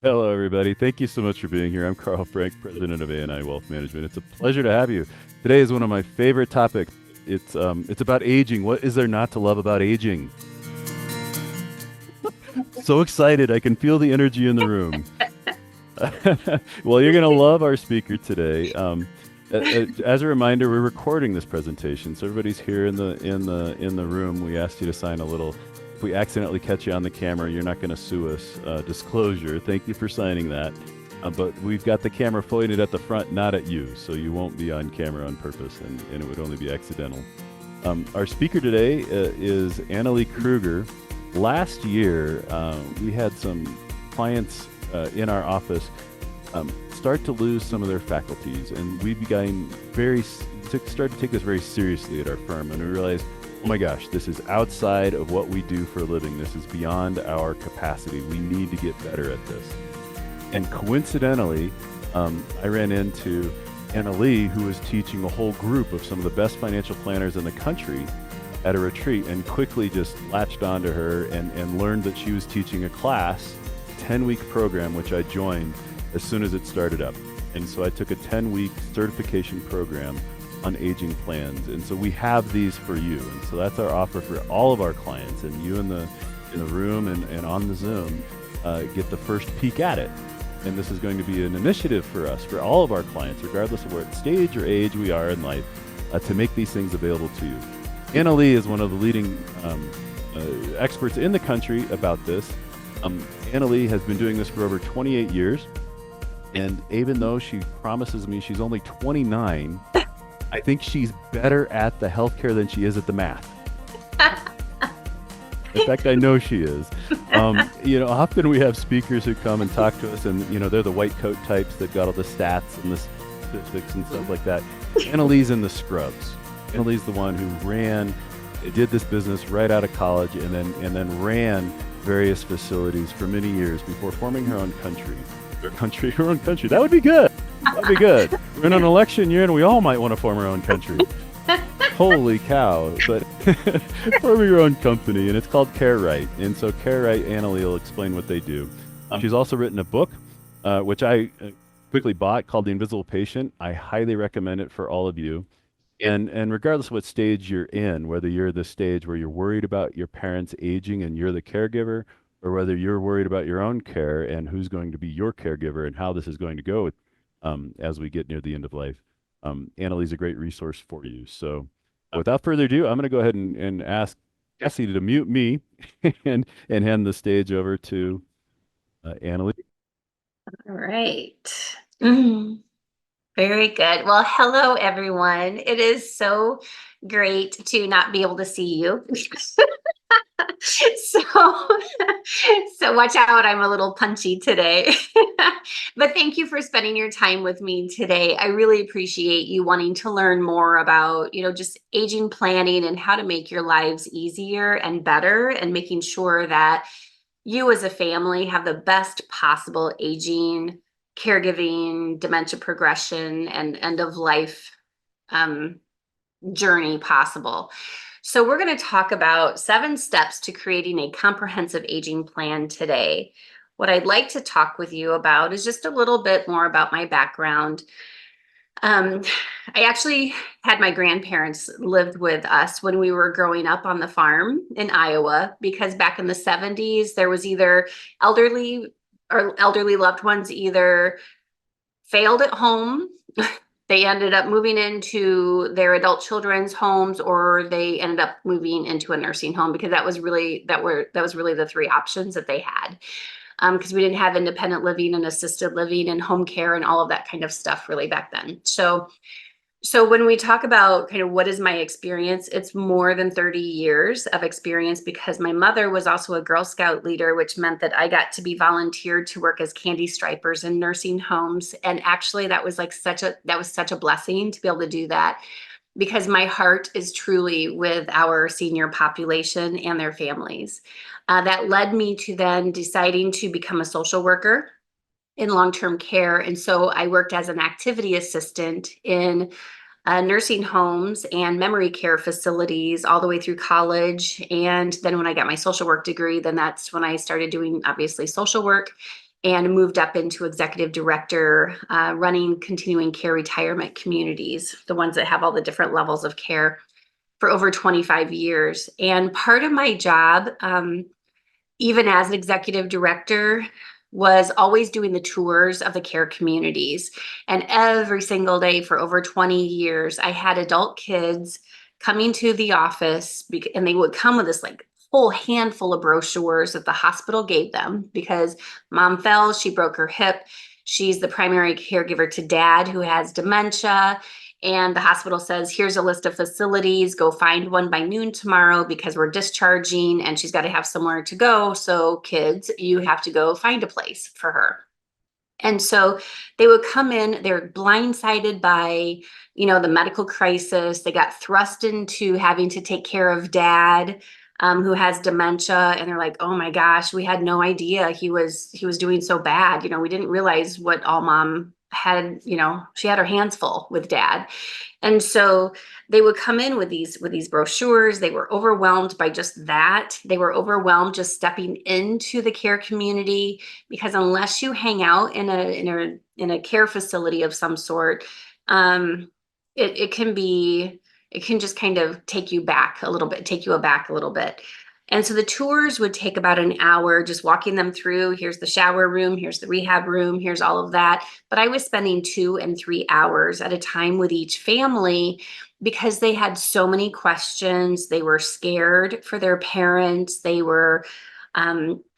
Hello, everybody. Thank you so much for being here. I'm Carl Frank, president of ANI Wealth Management. It's a pleasure to have you. Today is one of my favorite topics. It's about aging. What is there not to love about aging? So excited. I can feel the energy in the room. Well, you're going to love our speaker today. As a reminder, we're recording this presentation, so everybody's here in the room. We asked you to sign a little. If we accidentally catch you on the camera, you're not going to sue us. Disclosure. Thank you for signing that. But we've got the camera pointed at the front, not at you, so you won't be on camera on purpose, and it would only be accidental. Our speaker today is Annalee Kruger. Last year, we had some clients in our office start to lose some of their faculties, and we began started to take this very seriously at our firm, and we realized, oh my gosh, this is outside of what we do for a living. This is beyond our capacity. We need to get better at this. And coincidentally, I ran into Annalee, who was teaching a whole group of some of the best financial planners in the country at a retreat, and quickly just latched onto her and learned that she was teaching a class, 10-week program, which I joined as soon as it started up. And so I took a 10-week certification program on aging plans. And so we have these for you. And so that's our offer for all of our clients. And you in the room and on the Zoom get the first peek at it. And this is going to be an initiative for us, for all of our clients, regardless of what stage or age we are in life, to make these things available to you. Annalee is one of the leading experts in the country about this. Annalee has been doing this for over 28 years. And even though she promises me she's only 29, I think she's better at the healthcare than she is at the math. In fact, I know she is. Often we have speakers who come and talk to us, and they're the white coat types that got all the stats and the statistics and stuff like that. Annalee's in the scrubs. Annalee's the one who did this business right out of college, and then ran various facilities for many years before forming her own country. Her own country. That would be good. That'd be good. We're in an election year, and we all might want to form our own country. Holy cow. But form your own company, and it's called CareRight. And so CareRight, Annalee will explain what they do. She's also written a book, which I quickly bought, called The Invisible Patient. I highly recommend it for all of you. And regardless of what stage you're in, whether you're the stage where you're worried about your parents aging and you're the caregiver, or whether you're worried about your own care and who's going to be your caregiver and how this is going to go as we get near the end of life, Annalee's a great resource for you. So without further ado, I'm going to go ahead and ask Jesse to mute me and hand the stage over to Annalee. All right. Mhm. Very good. Well, hello, everyone. It is so great to not be able to see you. So, so watch out. I'm a little punchy today. But thank you for spending your time with me today. I really appreciate you wanting to learn more about, just aging planning and how to make your lives easier and better, and making sure that you as a family have the best possible aging, caregiving, dementia progression, and end of life journey possible. So we're going to talk about 7 steps to creating a comprehensive aging plan today. What I'd like to talk with you about is just a little bit more about my background. I actually had my grandparents lived with us when we were growing up on the farm in Iowa, because back in the 70s, there was either elderly loved ones either failed at home, they ended up moving into their adult children's homes, or they ended up moving into a nursing home, because that was really the 3 options that they had. Because we didn't have independent living and assisted living and home care and all of that kind of stuff really back then. So when we talk about kind of what is my experience, it's more than 30 years of experience, because my mother was also a Girl Scout leader, which meant that I got to be volunteered to work as candy stripers in nursing homes. And actually that was such a blessing to be able to do that, because my heart is truly with our senior population and their families. That led me to then deciding to become a social worker in long-term care. And so I worked as an activity assistant in nursing homes and memory care facilities all the way through college. And then when I got my social work degree, then that's when I started doing, obviously, social work. and moved up into executive director, running continuing care retirement communities, the ones that have all the different levels of care, for over 25 years. And part of my job, even as an executive director, was always doing the tours of the care communities. And every single day for over 20 years, I had adult kids coming to the office, and they would come with this like whole handful of brochures that the hospital gave them because mom fell, she broke her hip. She's the primary caregiver to dad who has dementia. And the hospital says, here's a list of facilities, go find one by noon tomorrow because we're discharging and she's got to have somewhere to go. So kids, you have to go find a place for her. And so they would come in, they're blindsided by, the medical crisis. They got thrust into having to take care of dad, who has dementia. And they're like, oh my gosh, we had no idea he was doing so bad. We didn't realize what all mom had, she had her hands full with dad. And so they would come in with these brochures. They were overwhelmed by just that. They were overwhelmed just stepping into the care community, because unless you hang out in a care facility of some sort, it can just kind of take you aback a little bit. And so the tours would take about an hour, just walking them through. Here's the shower room, here's the rehab room, here's all of that. But I was spending 2 and 3 hours at a time with each family because they had so many questions. They were scared for their parents. They were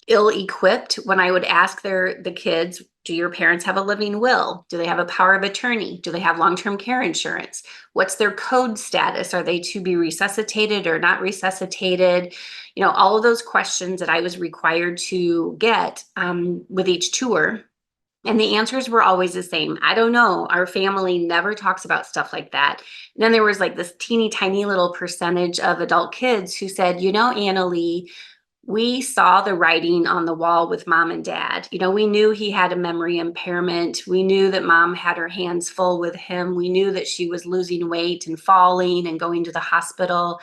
ill-equipped. When I would ask the kids, do your parents have a living will? Do they have a power of attorney? Do they have long-term care insurance? What's their code status? Are they to be resuscitated or not resuscitated? All of those questions that I was required to get with each tour. And the answers were always the same. I don't know. Our family never talks about stuff like that. And then there was like this teeny tiny little percentage of adult kids who said, Annalee, we saw the writing on the wall with mom and dad. We knew he had a memory impairment. We knew that mom had her hands full with him. We knew that she was losing weight and falling and going to the hospital.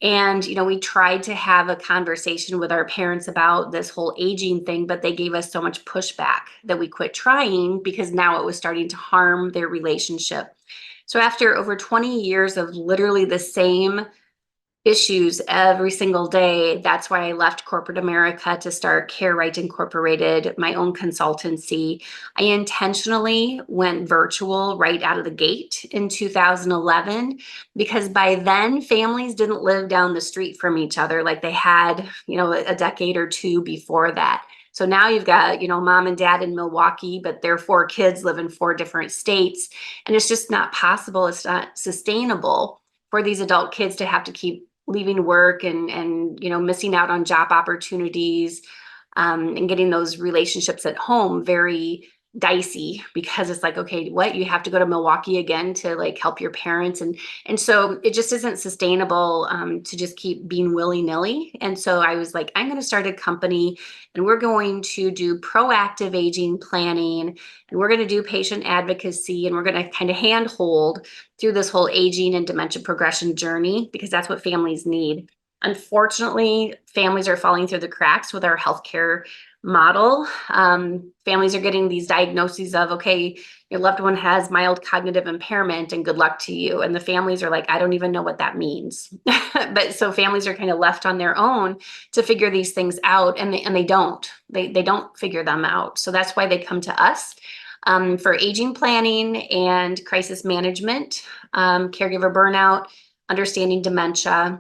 And, we tried to have a conversation with our parents about this whole aging thing, but they gave us so much pushback that we quit trying because now it was starting to harm their relationship. So after over 20 years of literally the same issues every single day, that's why I left corporate America to start Care Right Incorporated, my own consultancy. I intentionally went virtual right out of the gate in 2011 because by then families didn't live down the street from each other like they had, a decade or two before that. So now you've got, mom and dad in Milwaukee, but their 4 kids live in 4 different states. And it's just not possible. It's not sustainable for these adult kids to have to keep leaving work and missing out on job opportunities, and getting those relationships at home very dicey because it's like, okay, what, you have to go to Milwaukee again to like help your parents, and so it just isn't sustainable to just keep being willy-nilly. And so I was like, I'm going to start a company and we're going to do proactive aging planning, and we're going to do patient advocacy, and we're going to kind of handhold through this whole aging and dementia progression journey because that's what families need. Unfortunately, families are falling through the cracks with our healthcare model. Families are getting these diagnoses of, okay, your loved one has mild cognitive impairment and good luck to you. And the families are like, I don't even know what that means. But so families are kind of left on their own to figure these things out, and they don't figure them out. So that's why they come to us for aging planning and crisis management, caregiver burnout, understanding dementia,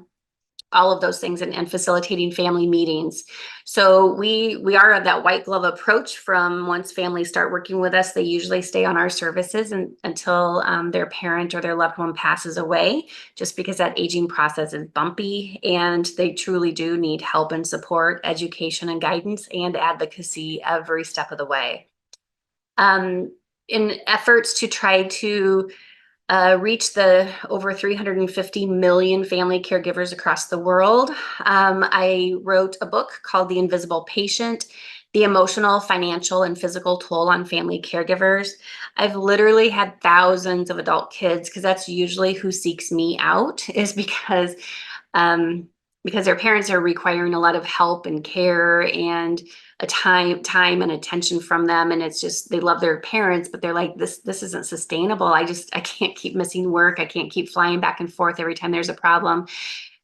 all of those things, and facilitating family meetings. So we are that white glove approach. From once families start working with us, they usually stay on our services until their parent or their loved one passes away, just because that aging process is bumpy and they truly do need help and support, education and guidance and advocacy every step of the way. In efforts to try to reach the over 350 million family caregivers across the world, I wrote a book called The Invisible Patient: The Emotional, Financial, and Physical Toll on Family Caregivers. I've literally had thousands of adult kids, because that's usually who seeks me out, is because because their parents are requiring a lot of help and care and a time and attention from them. And it's just, they love their parents, but they're like, this isn't sustainable. I can't keep missing work. I can't keep flying back and forth every time there's a problem.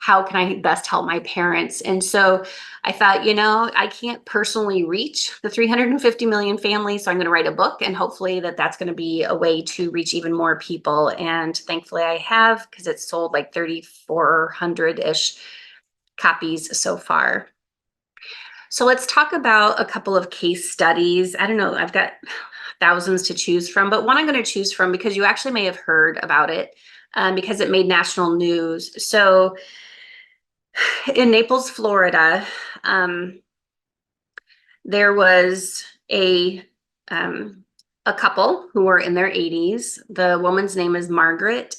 How can I best help my parents? And so I thought, I can't personally reach the 350 million families. So I'm going to write a book, and hopefully that's going to be a way to reach even more people. And thankfully I have, because it's sold like 3,400-ish copies so far. So let's talk about a couple of case studies. I don't know, I've got thousands to choose from, but one I'm going to choose from because you actually may have heard about it, because it made national news. So in Naples, Florida, there was a couple who were in their 80s. The woman's name is Margaret,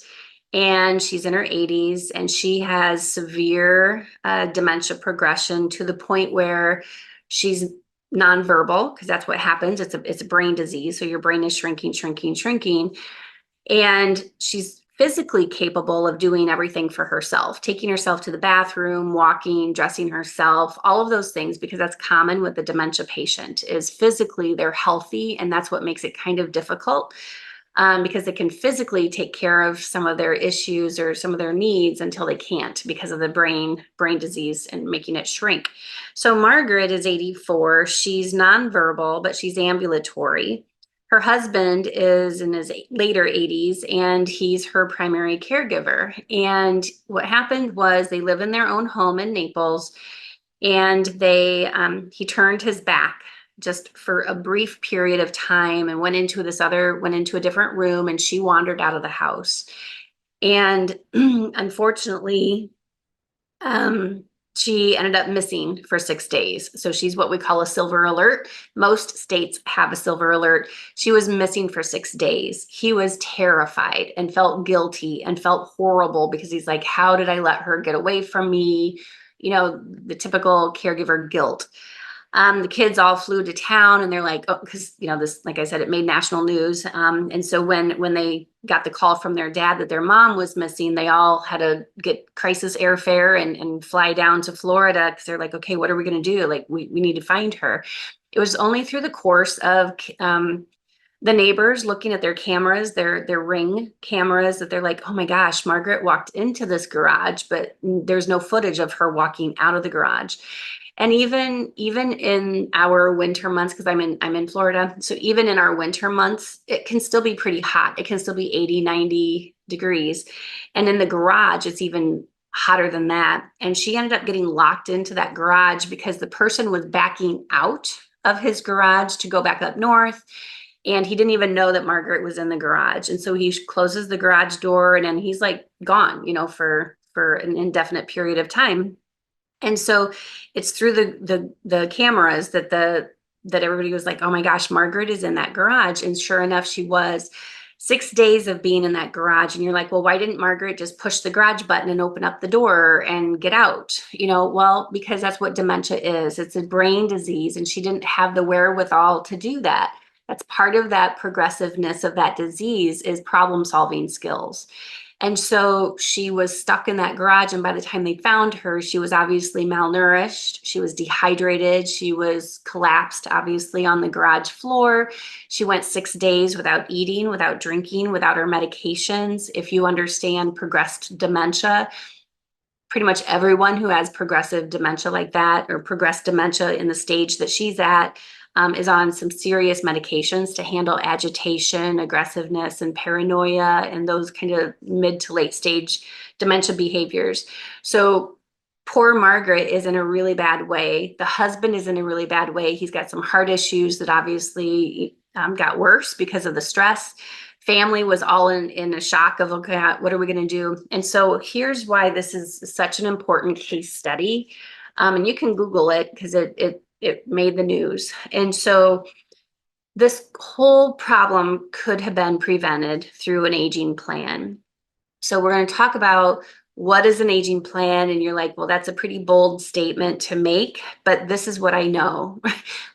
and she's in her 80s, and she has severe dementia progression to the point where she's nonverbal, because that's what happens. It's a brain disease. So your brain is shrinking, shrinking, shrinking. And she's physically capable of doing everything for herself, taking herself to the bathroom, walking, dressing herself, all of those things, because that's common with the dementia patient, is physically they're healthy. And that's what makes it kind of difficult, because they can physically take care of some of their issues or some of their needs until they can't, because of the brain disease and making it shrink. So Margaret is 84. She's nonverbal, but she's ambulatory. Her husband is in his later 80s, and he's her primary caregiver. And what happened was they live in their own home in Naples, and he turned his back just for a brief period of time and went into a different room, and she wandered out of the house. And unfortunately, she ended up missing for 6 days. So she's what we call a silver alert. Most states have a silver alert. She was missing for 6 days. He was terrified and felt guilty and felt horrible, because he's like, how did I let her get away from me? The typical caregiver guilt. The kids all flew to town, and they're like, oh, because this, like I said, it made national news. And so when they got the call from their dad that their mom was missing, they all had to get crisis airfare and fly down to Florida, because they're like, okay, what are we going to do? Like, we need to find her. It was only through the course of the neighbors looking at their cameras, their Ring cameras, that they're like, oh my gosh, Margaret walked into this garage, but there's no footage of her walking out of the garage. And even in our winter months, because I'm in Florida, so even in our winter months, it can still be pretty hot. It can still be 80, 90 degrees. And in the garage, it's even hotter than that. And she ended up getting locked into that garage because the person was backing out of his garage to go back up north. And he didn't even know that Margaret was in the garage. And so he closes the garage door, and then he's like gone, for an indefinite period of time. And so it's through the cameras that everybody was like, oh my gosh, Margaret is in that garage. And sure enough, she was. 6 days of being in that garage. And you're like, well, why didn't Margaret just push the garage button and open up the door and get out? Well, because that's what dementia is. It's a brain disease, and she didn't have the wherewithal to do that. That's part of that progressiveness of that disease, is problem-solving skills. And so she was stuck in that garage. And by the time they found her, she was obviously malnourished. She was dehydrated. She was collapsed, obviously, on the garage floor. She went 6 days without eating, without drinking, without her medications. If you understand progressed dementia, pretty much everyone who has progressive dementia like that, or progressed dementia in the stage that she's at, is on some serious medications to handle agitation, aggressiveness, and paranoia, and those kind of mid to late stage dementia behaviors. So poor Margaret is in a really bad way. The husband is in a really bad way. He's got some heart issues that obviously got worse because of the stress. Family was all in a shock of, okay, what are we going to do? And so here's why this is such an important case study. And you can Google it, because it made the news. And so this whole problem could have been prevented through an aging plan. So we're going to talk about what is an aging plan. And you're like, well, that's a pretty bold statement to make, but this is what I know.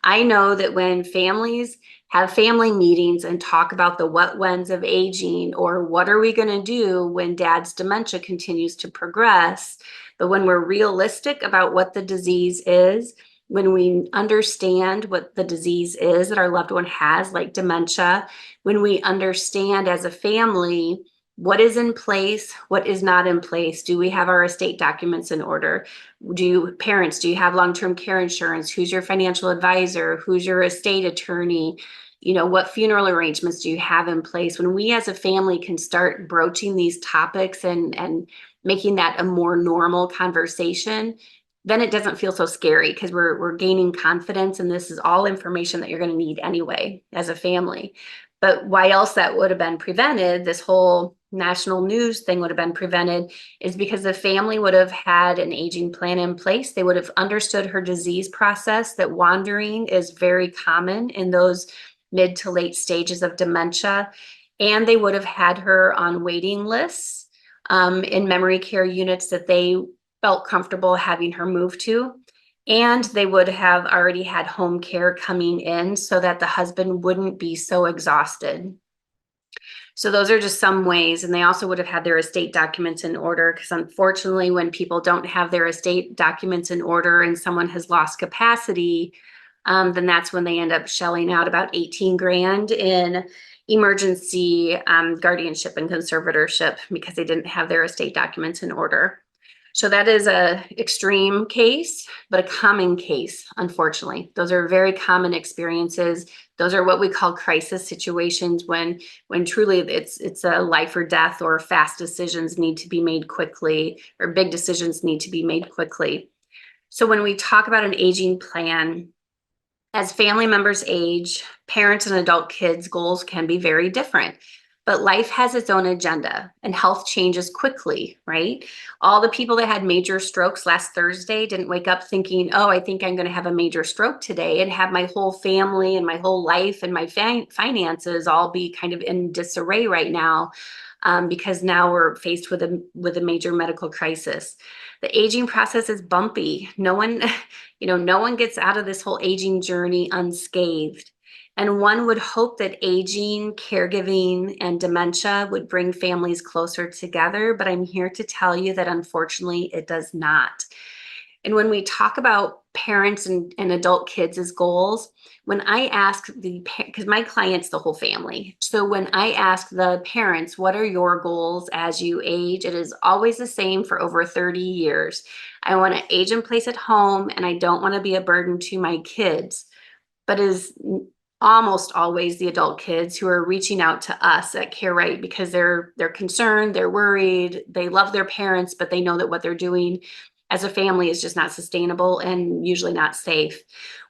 I know that when families have family meetings and talk about the what whens of aging, or what are we going to do when dad's dementia continues to progress, But when we're realistic about what the disease is, when we understand what the disease is that our loved one has, like dementia, when we understand as a family what is in place, what is not in place, do we have our estate documents in order? Do you have long-term care insurance? Who's your financial advisor? Who's your estate attorney? What funeral arrangements do you have in place? When we as a family can start broaching these topics and making that a more normal conversation, then it doesn't feel so scary because we're gaining confidence, and this is all information that you're going to need anyway as a family. But why else that would have been prevented, this whole national news thing would have been prevented, is because the family would have had an aging plan in place. They would have understood her disease process, that wandering is very common in those mid to late stages of dementia. And they would have had her on waiting lists in memory care units that they felt comfortable having her move to. And they would have already had home care coming in so that the husband wouldn't be so exhausted. So those are just some ways. And they also would have had their estate documents in order, because unfortunately, when people don't have their estate documents in order and someone has lost capacity, then that's when they end up shelling out about 18 grand in emergency guardianship and conservatorship because they didn't have their estate documents in order. So that is a extreme case, but a common case, unfortunately. Those are very common experiences. Those are what we call crisis situations, when truly it's a life or death, or fast decisions need to be made quickly, or big decisions need to be made quickly. So when we talk about an aging plan, as family members age, parents and adult kids' goals can be very different. But life has its own agenda, and health changes quickly, right? All the people that had major strokes last Thursday didn't wake up thinking, oh, I think I'm going to have a major stroke today, and have my whole family and my whole life and my finances all be kind of in disarray right now, because now we're faced with a major medical crisis. The aging process is bumpy. No one gets out of this whole aging journey unscathed. And one would hope that aging, caregiving, and dementia would bring families closer together, but I'm here to tell you that unfortunately it does not. And when we talk about parents and adult kids as goals, when I ask because my client's the whole family. So when I ask the parents, what are your goals as you age? It is always the same for over 30 years. I want to age in place at home, and I don't want to be a burden to my kids. But is almost always the adult kids who are reaching out to us at Care Right because they're concerned, they're worried, they love their parents, but they know that what they're doing as a family is just not sustainable and usually not safe.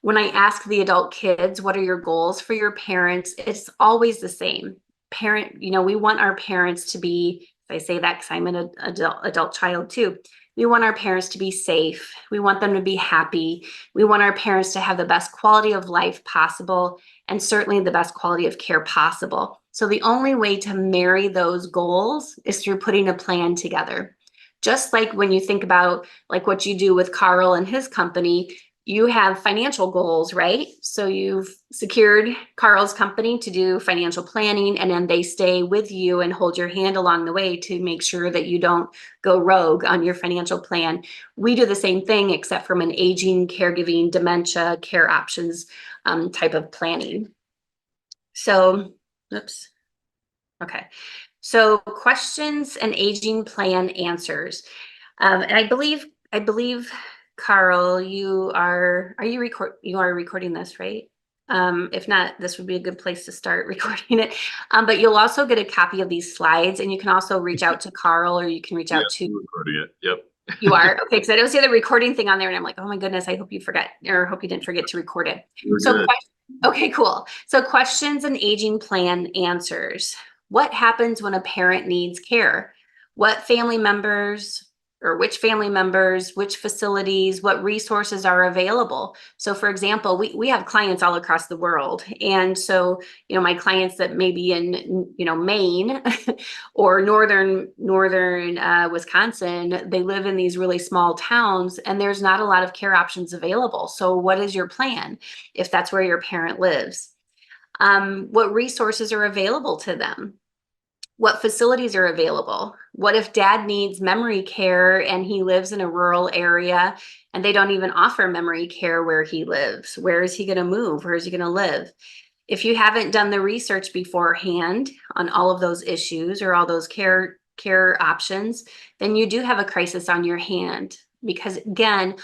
When I ask the adult kids, what are your goals for your parents? It's always the same. We want our parents to be, I say that because I'm an adult child too. We want our parents to be safe. We want them to be happy. We want our parents to have the best quality of life possible, and certainly the best quality of care possible. So the only way to marry those goals is through putting a plan together. Just like when you think about like what you do with Carl and his company, you have financial goals, right? So you've secured Carl's company to do financial planning, and then they stay with you and hold your hand along the way to make sure that you don't go rogue on your financial plan. We do the same thing, except from an aging, caregiving, dementia, care options type of planning. So, oops. Okay. So questions and aging plan answers. And I believe, Carl, you are recording this, right? If not, this would be a good place to start recording it. But you'll also get a copy of these slides, and you can also reach out to Carl, or you can reach out to. I'm recording it. Yep. You are? Okay, because I don't see the recording thing on there, and I'm like, oh my goodness, I hope you forgot, or hope you didn't forget to record it. Okay, cool. So questions and aging plan answers. What happens when a parent needs care? What family members, or which family members, which facilities, what resources are available? So for example, we have clients all across the world. And so, my clients that may be in, Maine or northern Wisconsin, they live in these really small towns, and there's not a lot of care options available. So what is your plan if that's where your parent lives? What resources are available to them? What facilities are available? What if dad needs memory care and he lives in a rural area and they don't even offer memory care where he lives? Where is he going to move? Where is he going to live? If you haven't done the research beforehand on all of those issues or all those care options, then you do have a crisis on your hand. Because again,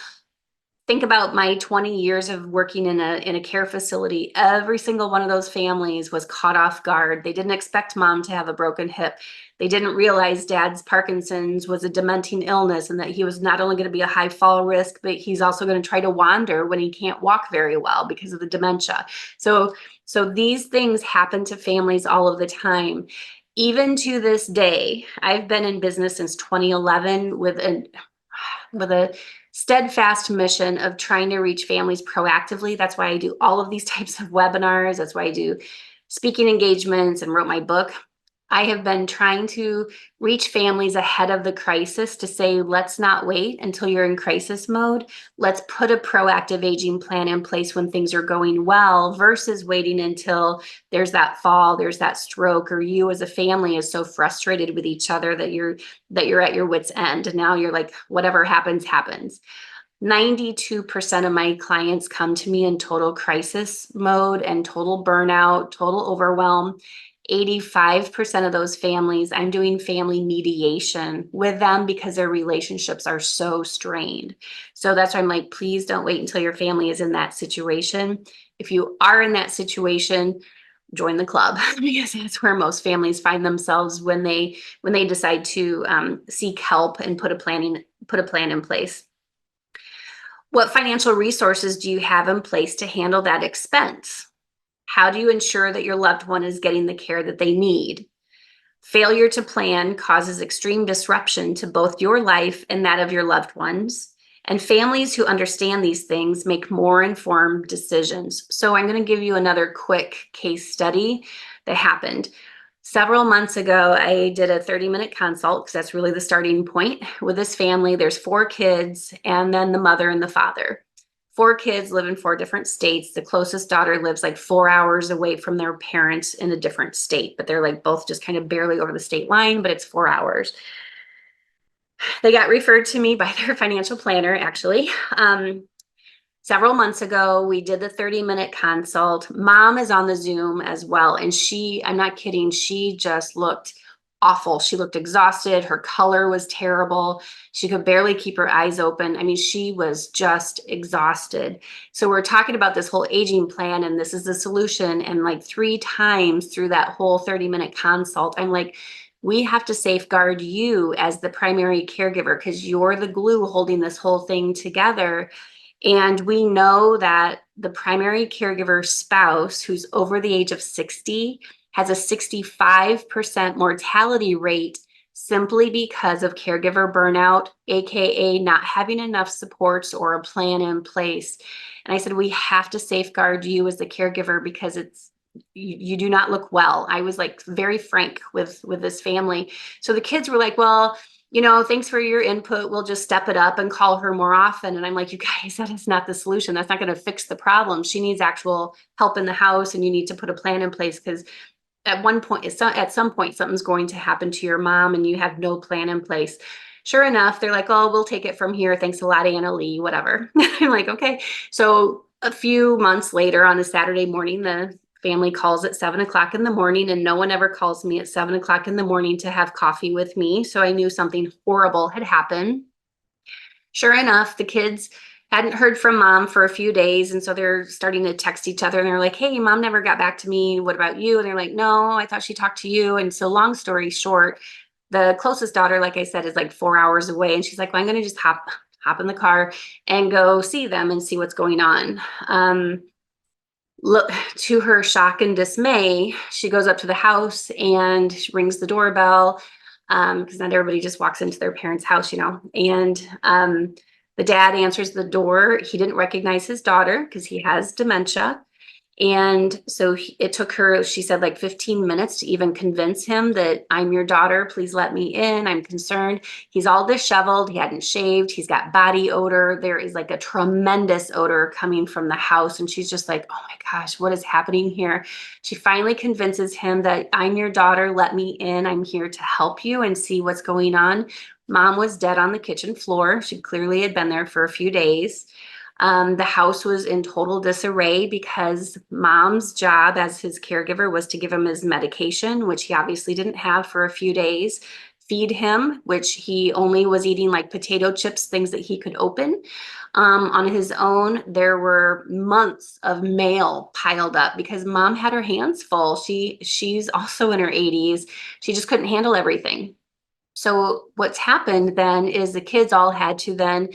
think about my 20 years of working in a care facility. Every single one of those families was caught off guard. They didn't expect mom to have a broken hip. They didn't realize dad's Parkinson's was a dementing illness and that he was not only going to be a high fall risk, but he's also going to try to wander when he can't walk very well because of the dementia. So these things happen to families all of the time. Even to this day, I've been in business since 2011 with a steadfast mission of trying to reach families proactively. That's why I do all of these types of webinars. That's why I do speaking engagements and wrote my book. I have been trying to reach families ahead of the crisis to say, let's not wait until you're in crisis mode. Let's put a proactive aging plan in place when things are going well versus waiting until there's that fall, there's that stroke, or you as a family is so frustrated with each other that you're at your wit's end. And now you're like, whatever happens, happens. 92% of my clients come to me in total crisis mode and total burnout, total overwhelm. 85% of those families, I'm doing family mediation with them because their relationships are so strained. So that's why I'm like, please don't wait until your family is in that situation. If you are in that situation, join the club because that's where most families find themselves when they decide to seek help and put a plan in place. What financial resources do you have in place to handle that expense? How do you ensure that your loved one is getting the care that they need? Failure to plan causes extreme disruption to both your life and that of your loved ones. And families who understand these things make more informed decisions. So I'm going to give you another quick case study that happened. Several months ago, I did a 30-minute consult because that's really the starting point with this family. There's 4 kids and then the mother and the father. 4 kids live in 4 different states. The closest daughter lives like 4 hours away from their parents in a different state, but they're like both just kind of barely over the state line, but it's 4 hours. They got referred to me by their financial planner, actually. Several months ago, we did the 30-minute consult. Mom is on the Zoom as well. And I'm not kidding, she just looked awful. She looked exhausted. Her color was terrible. She could barely keep her eyes open. I mean, she was just exhausted. So we're talking about this whole aging plan and this is the solution. And like 3 times through that whole 30-minute consult, I'm like, we have to safeguard you as the primary caregiver because you're the glue holding this whole thing together. And we know that the primary caregiver spouse who's over the age of 60 has a 65% mortality rate simply because of caregiver burnout, AKA not having enough supports or a plan in place. And I said, we have to safeguard you as the caregiver because you do not look well. I was like very frank with this family. So the kids were like, well, thanks for your input. We'll just step it up and call her more often. And I'm like, you guys, that is not the solution. That's not going to fix the problem. She needs actual help in the house and you need to put a plan in place because at some point, something's going to happen to your mom and you have no plan in place. Sure enough, they're like, oh, we'll take it from here. Thanks a lot, Annalee, whatever. I'm like, okay. So a few months later on a Saturday morning, the family calls at 7:00 in the morning and no one ever calls me at 7:00 in the morning to have coffee with me. So I knew something horrible had happened. Sure enough, the kids hadn't heard from mom for a few days. And so they're starting to text each other and they're like, hey, mom never got back to me. What about you? And they're like, no, I thought she talked to you. And so long story short, the closest daughter, like I said, is like 4 hours away. And she's like, well, I'm going to just hop in the car and go see them and see what's going on. Look, to her shock and dismay, she goes up to the house and rings the doorbell because not everybody just walks into their parents' house, And the dad answers the door. He didn't recognize his daughter because he has dementia. And so it took her, she said, like 15 minutes to even convince him that I'm your daughter. Please let me in. I'm concerned. He's all disheveled. He hadn't shaved. He's got body odor. There is like a tremendous odor coming from the house. And she's just like, oh my gosh, what is happening here? She finally convinces him that I'm your daughter. Let me in. I'm here to help you and see what's going on. Mom was dead on the kitchen floor. She clearly had been there for a few days. The house was in total disarray because mom's job as his caregiver was to give him his medication, which he obviously didn't have for a few days, feed him, which he only was eating like potato chips, things that he could open. On his own, there were months of mail piled up because mom had her hands full. She's also in her 80s. She just couldn't handle everything. So what's happened then is the kids all had to then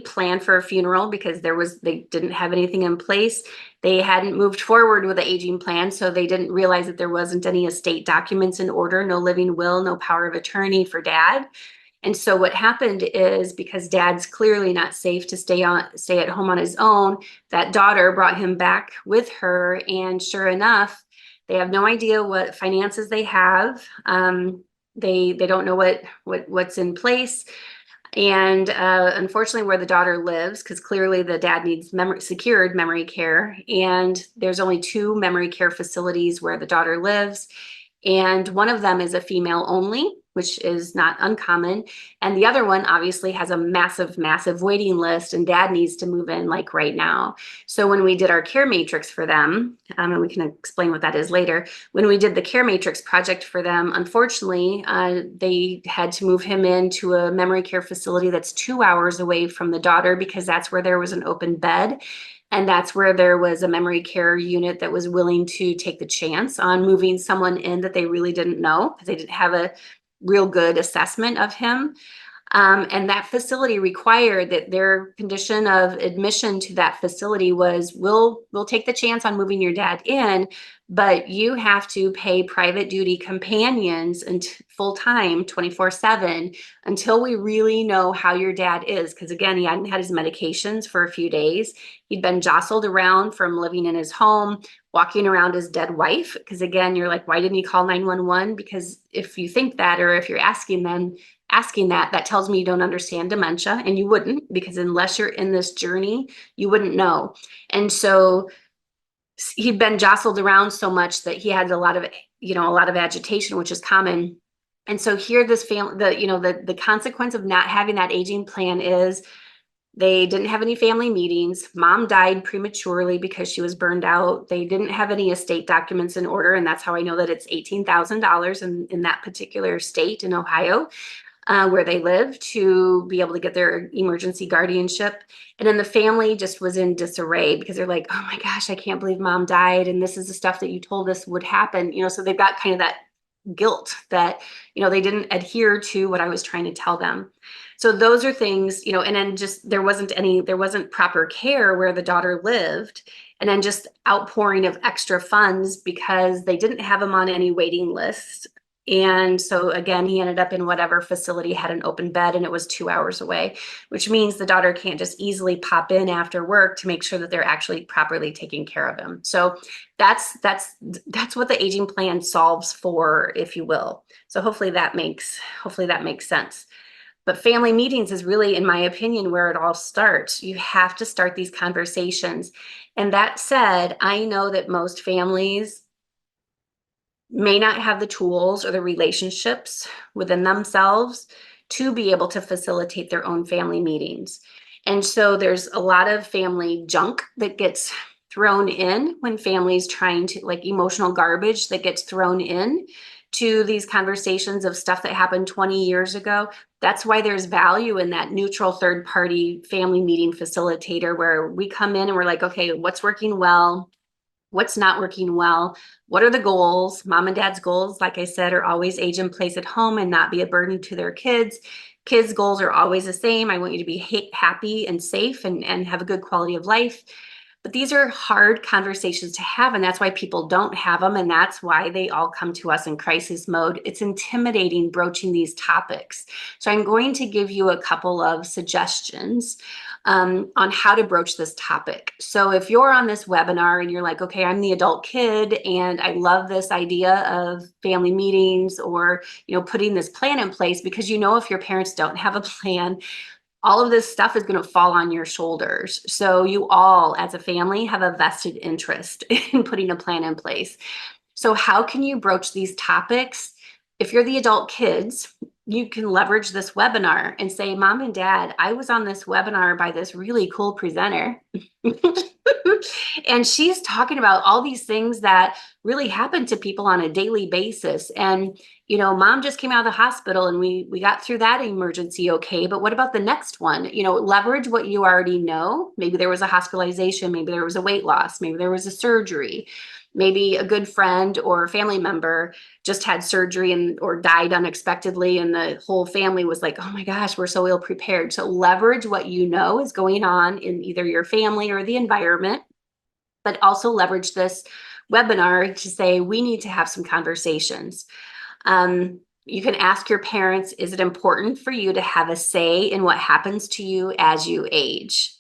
plan for a funeral because they didn't have anything in place. They hadn't moved forward with the aging plan, so they didn't realize that there wasn't any estate documents in order, no living will, no power of attorney for dad. And so what happened is, because dad's clearly not safe to stay at home on his own, that daughter brought him back with her, and sure enough, they have no idea what finances they have. They don't know what's in place. And unfortunately, where the daughter lives, because clearly the dad needs secured memory care, and there's only 2 memory care facilities where the daughter lives. And one of them is a female only, which is not uncommon. And the other one obviously has a massive, massive waiting list, and dad needs to move in like right now. So when we did our care matrix for them, and we can explain what that is later, when we did the care matrix project for them, unfortunately, they had to move him into a memory care facility that's 2 hours away from the daughter because that's where there was an open bed. And that's where there was a memory care unit that was willing to take the chance on moving someone in that they really didn't know, because they didn't have a real good assessment of him. And that facility required that their condition of admission to that facility was, we'll take the chance on moving your dad in, but you have to pay private duty companions and full time 24/7 until we really know how your dad is. Because again, he hadn't had his medications for a few days. He'd been jostled around from living in his home, walking around his dead wife. Because again, you're like, why didn't he call 911? Because if you think that, or if you're asking that tells me you don't understand dementia, and you wouldn't, because unless you're in this journey, you wouldn't know. And so he'd been jostled around so much that he had a lot of agitation, which is common. And so here, this family, the consequence of not having that aging plan is they didn't have any family meetings. Mom died prematurely because she was burned out. They didn't have any estate documents in order. And that's how I know that it's $18,000 in that particular state in Ohio, where they live, to be able to get their emergency guardianship. And then the family just was in disarray because they're like, oh my gosh, I can't believe mom died. And this is the stuff that you told us would happen. So they've got kind of that guilt that, they didn't adhere to what I was trying to tell them. So those are things, and then just there wasn't proper care where the daughter lived. And then just outpouring of extra funds because they didn't have him on any waiting list. And so again, he ended up in whatever facility had an open bed, and it was 2 hours away, which means the daughter can't just easily pop in after work to make sure that they're actually properly taking care of him. So that's what the aging plan solves for, if you will. So hopefully that makes sense. But family meetings is really, in my opinion, where it all starts. You have to start these conversations. And that said, I know that most families may not have the tools or the relationships within themselves to be able to facilitate their own family meetings. And so there's a lot of family junk that gets thrown in when families trying to, like emotional garbage that gets thrown in to these conversations of stuff that happened 20 years ago. That's why there's value in that neutral third party family meeting facilitator, where we come in and we're like, okay, what's working well? What's not working well? What are the goals? Mom and dad's goals, like I said, are always age in place at home and not be a burden to their kids. Kids' goals are always the same. I want you to be happy and safe and have a good quality of life. But these are hard conversations to have, and that's why people don't have them, and that's why they all come to us in crisis mode. It's intimidating broaching these topics. So I'm going to give you a couple of suggestions on how to broach this topic. So if you're on this webinar and you're like, okay, I'm the adult kid and I love this idea of family meetings or, putting this plan in place, because if your parents don't have a plan, all of this stuff is going to fall on your shoulders. So you all, as a family, have a vested interest in putting a plan in place. So how can you broach these topics? If you're the adult kids, you can leverage this webinar and say, Mom and Dad, I was on this webinar by this really cool presenter. And she's talking about all these things that really happen to people on a daily basis. And, Mom just came out of the hospital and we got through that emergency okay. But what about the next one? Leverage what you already know. Maybe there was a hospitalization. Maybe there was a weight loss. Maybe there was a surgery. Maybe a good friend or family member just had surgery or died unexpectedly, and the whole family was like, oh my gosh, we're so ill prepared. So leverage what you know is going on in either your family or the environment, but also leverage this webinar to say, we need to have some conversations. You can ask your parents, is it important for you to have a say in what happens to you as you age?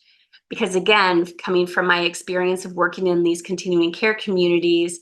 Because again, coming from my experience of working in these continuing care communities,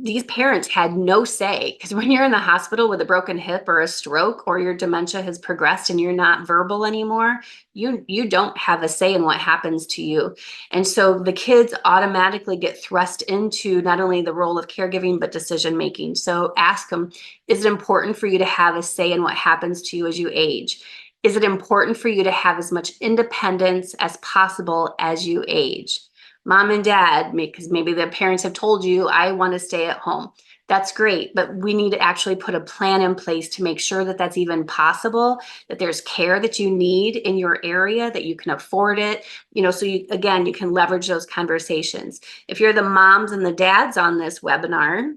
these parents had no say, because when you're in the hospital with a broken hip or a stroke, or your dementia has progressed and you're not verbal anymore, you don't have a say in what happens to you. And so the kids automatically get thrust into not only the role of caregiving, but decision making. So ask them, is it important for you to have a say in what happens to you as you age? Is it important for you to have as much independence as possible as you age? Mom and Dad, because maybe the parents have told you, I want to stay at home. That's great, but we need to actually put a plan in place to make sure that that's even possible, that there's care that you need in your area, that you can afford it, so you can leverage those conversations. If you're the moms and the dads on this webinar,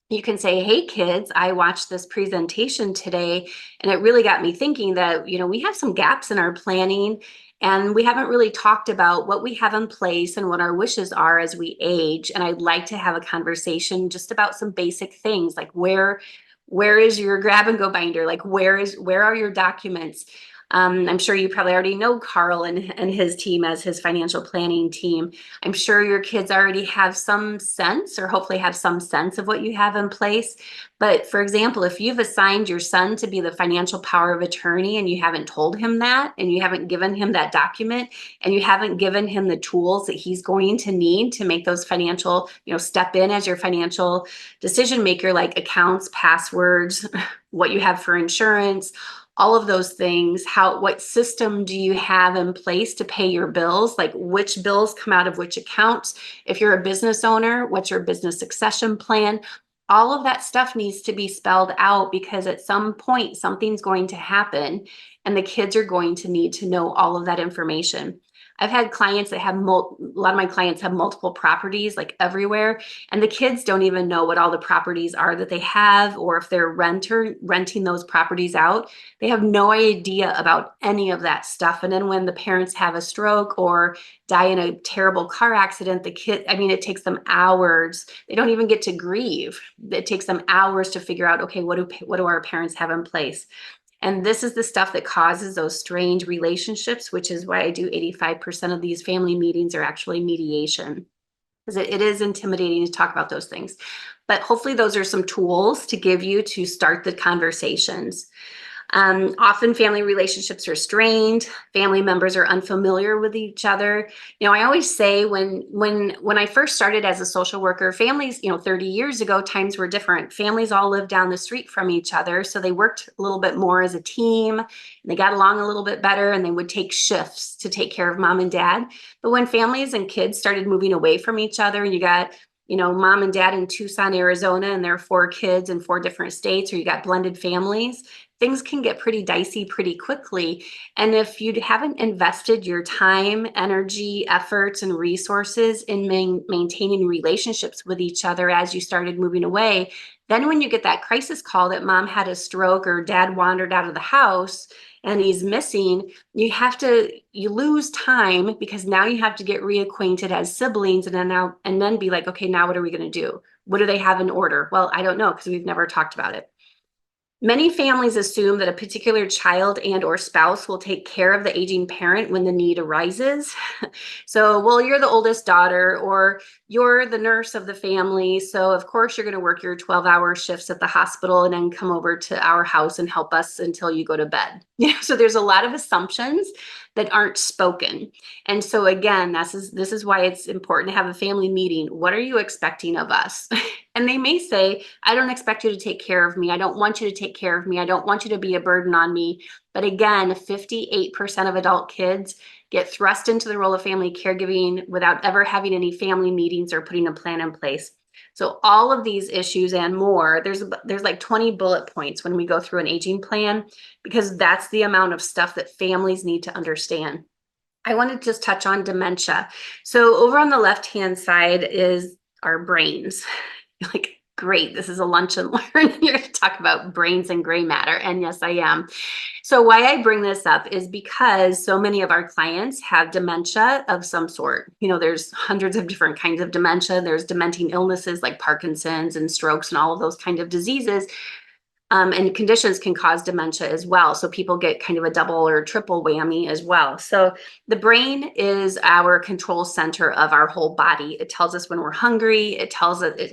you can say, hey kids, I watched this presentation today and it really got me thinking that, we have some gaps in our planning and we haven't really talked about what we have in place and what our wishes are as we age. And I'd like to have a conversation just about some basic things, like where is your grab and go binder? Like where are your documents? I'm sure you probably already know Carl and his team as his financial planning team. I'm sure your kids already have some sense, or hopefully have some sense of what you have in place. But for example, if you've assigned your son to be the financial power of attorney and you haven't told him that, and you haven't given him that document, and you haven't given him the tools that he's going to need to make those financial, step in as your financial decision maker, like accounts, passwords, what you have for insurance, all of those things, what system do you have in place to pay your bills? Like which bills come out of which accounts? If you're a business owner, what's your business succession plan? All of that stuff needs to be spelled out, because at some point something's going to happen and the kids are going to need to know all of that information. I've had clients that have a lot of my clients have multiple properties, like everywhere, and the kids don't even know what all the properties are that they have, or if they're renting those properties out. They have no idea about any of that stuff. And then when the parents have a stroke or die in a terrible car accident, it takes them hours. They don't even get to grieve. It takes them hours to figure out, okay, what do our parents have in place? And this is the stuff that causes those strange relationships, which is why I do 85% of these family meetings are actually mediation, because it is intimidating to talk about those things. But hopefully those are some tools to give you to start the conversations. Often family relationships are strained. Family members are unfamiliar with each other. I always say when I first started as a social worker, families, 30 years ago, times were different. Families all lived down the street from each other. So they worked a little bit more as a team, and they got along a little bit better, and they would take shifts to take care of mom and dad. But when families and kids started moving away from each other, and you got mom and dad in Tucson, Arizona, and there are 4 kids in 4 different states, or you got blended families, things can get pretty dicey pretty quickly. And if you haven't invested your time, energy, efforts, and resources in maintaining relationships with each other as you started moving away, then when you get that crisis call that mom had a stroke or dad wandered out of the house, and he's missing, you lose time because now you have to get reacquainted as siblings and then be like, okay, now what are we going to do? What do they have in order? Well, I don't know because we've never talked about it. Many families assume that a particular child and or spouse will take care of the aging parent when the need arises. So, well, you're the oldest daughter or you're the nurse of the family. So, of course, you're going to work your 12-hour shifts at the hospital and then come over to our house and help us until you go to bed. So there's a lot of assumptions that aren't spoken. And so again, this is why it's important to have a family meeting. What are you expecting of us? And they may say, I don't expect you to take care of me. I don't want you to take care of me. I don't want you to be a burden on me. But again, 58% of adult kids get thrust into the role of family caregiving without ever having any family meetings or putting a plan in place. So all of these issues and more, there's like 20 bullet points when we go through an aging plan, because that's the amount of stuff that families need to understand. I want to just touch on dementia. So over on the left-hand side is our brains. Like, great, this is a lunch and learn. You're going to talk about brains and gray matter. And yes, I am. So why I bring this up is because so many of our clients have dementia of some sort. There's hundreds of different kinds of dementia. There's dementing illnesses like Parkinson's and strokes and all of those kind of diseases. And conditions can cause dementia as well. So people get kind of a double or triple whammy as well. So the brain is our control center of our whole body. It tells us when we're hungry. It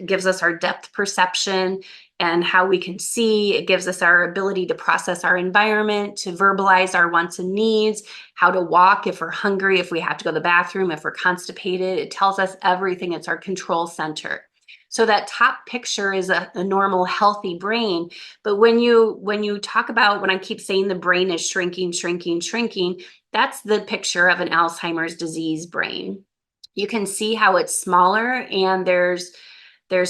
gives us our depth perception and how we can see. It gives us our ability to process our environment, to verbalize our wants and needs, how to walk if we're hungry, if we have to go to the bathroom, if we're constipated. It tells us everything. It's our control center. So that top picture is a normal, healthy brain. But when you talk about, when I keep saying the brain is shrinking, that's the picture of an Alzheimer's disease brain. You can see how it's smaller and there's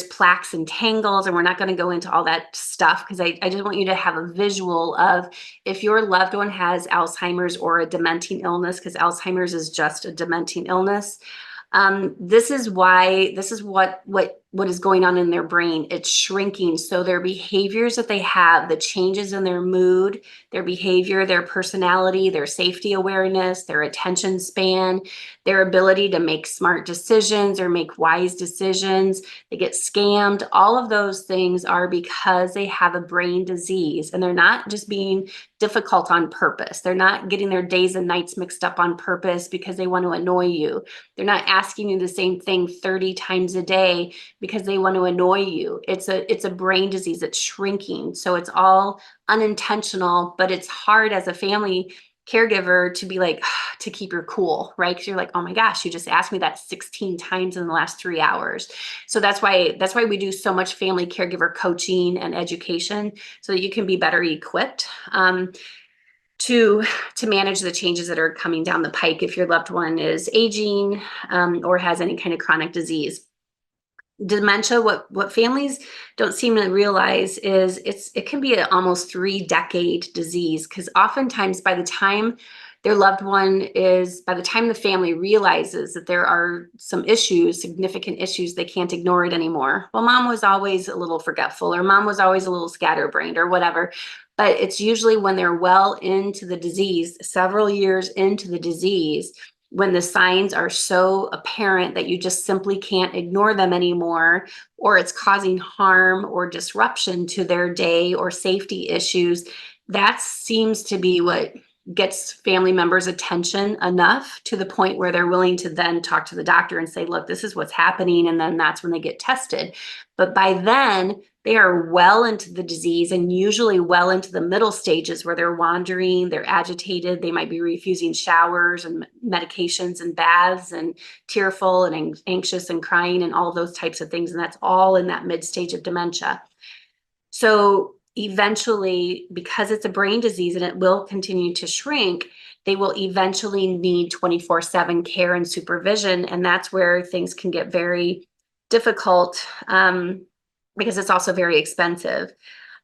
plaques and tangles, and we're not going to go into all that stuff because I just want you to have a visual of if your loved one has Alzheimer's or a dementing illness, because Alzheimer's is just a dementing illness. This is what is going on in their brain. It's shrinking. So their behaviors that they have, the changes in their mood, their behavior, their personality, their safety awareness, their attention span, their ability to make smart decisions or make wise decisions, they get scammed. All of those things are because they have a brain disease, and they're not just being difficult on purpose. They're not getting their days and nights mixed up on purpose because they want to annoy you. They're not asking you the same thing 30 times a day because they want to annoy you. It's a brain disease. It's shrinking. So it's all unintentional, but it's hard as a family caregiver to be like, to keep your cool, right? Because you're like, oh my gosh, you just asked me that 16 times in the last 3 hours. So that's why we do so much family caregiver coaching and education, so that you can be better equipped to manage the changes that are coming down the pike if your loved one is aging or has any kind of chronic disease. Dementia, what families don't seem to realize is it can be an almost 3-decade disease, because oftentimes by the time the family realizes that there are some issues, significant issues, they can't ignore it anymore. Well, mom was always a little forgetful, or mom was always a little scatterbrained, or whatever. But it's usually when they're well into the disease, several years into the disease, when the signs are so apparent that you just simply can't ignore them anymore, or it's causing harm or disruption to their day or safety issues. That seems to be what gets family members' attention enough to the point where they're willing to then talk to the doctor and say, look, this is what's happening. And then that's when they get tested. But by then, they are well into the disease, and usually well into the middle stages where they're wandering, they're agitated, they might be refusing showers and medications and baths, and tearful and anxious and crying and all those types of things. And that's all in that mid stage of dementia. So eventually, because it's a brain disease and it will continue to shrink, they will eventually need 24/7 care and supervision. And that's where things can get very difficult, because it's also very expensive.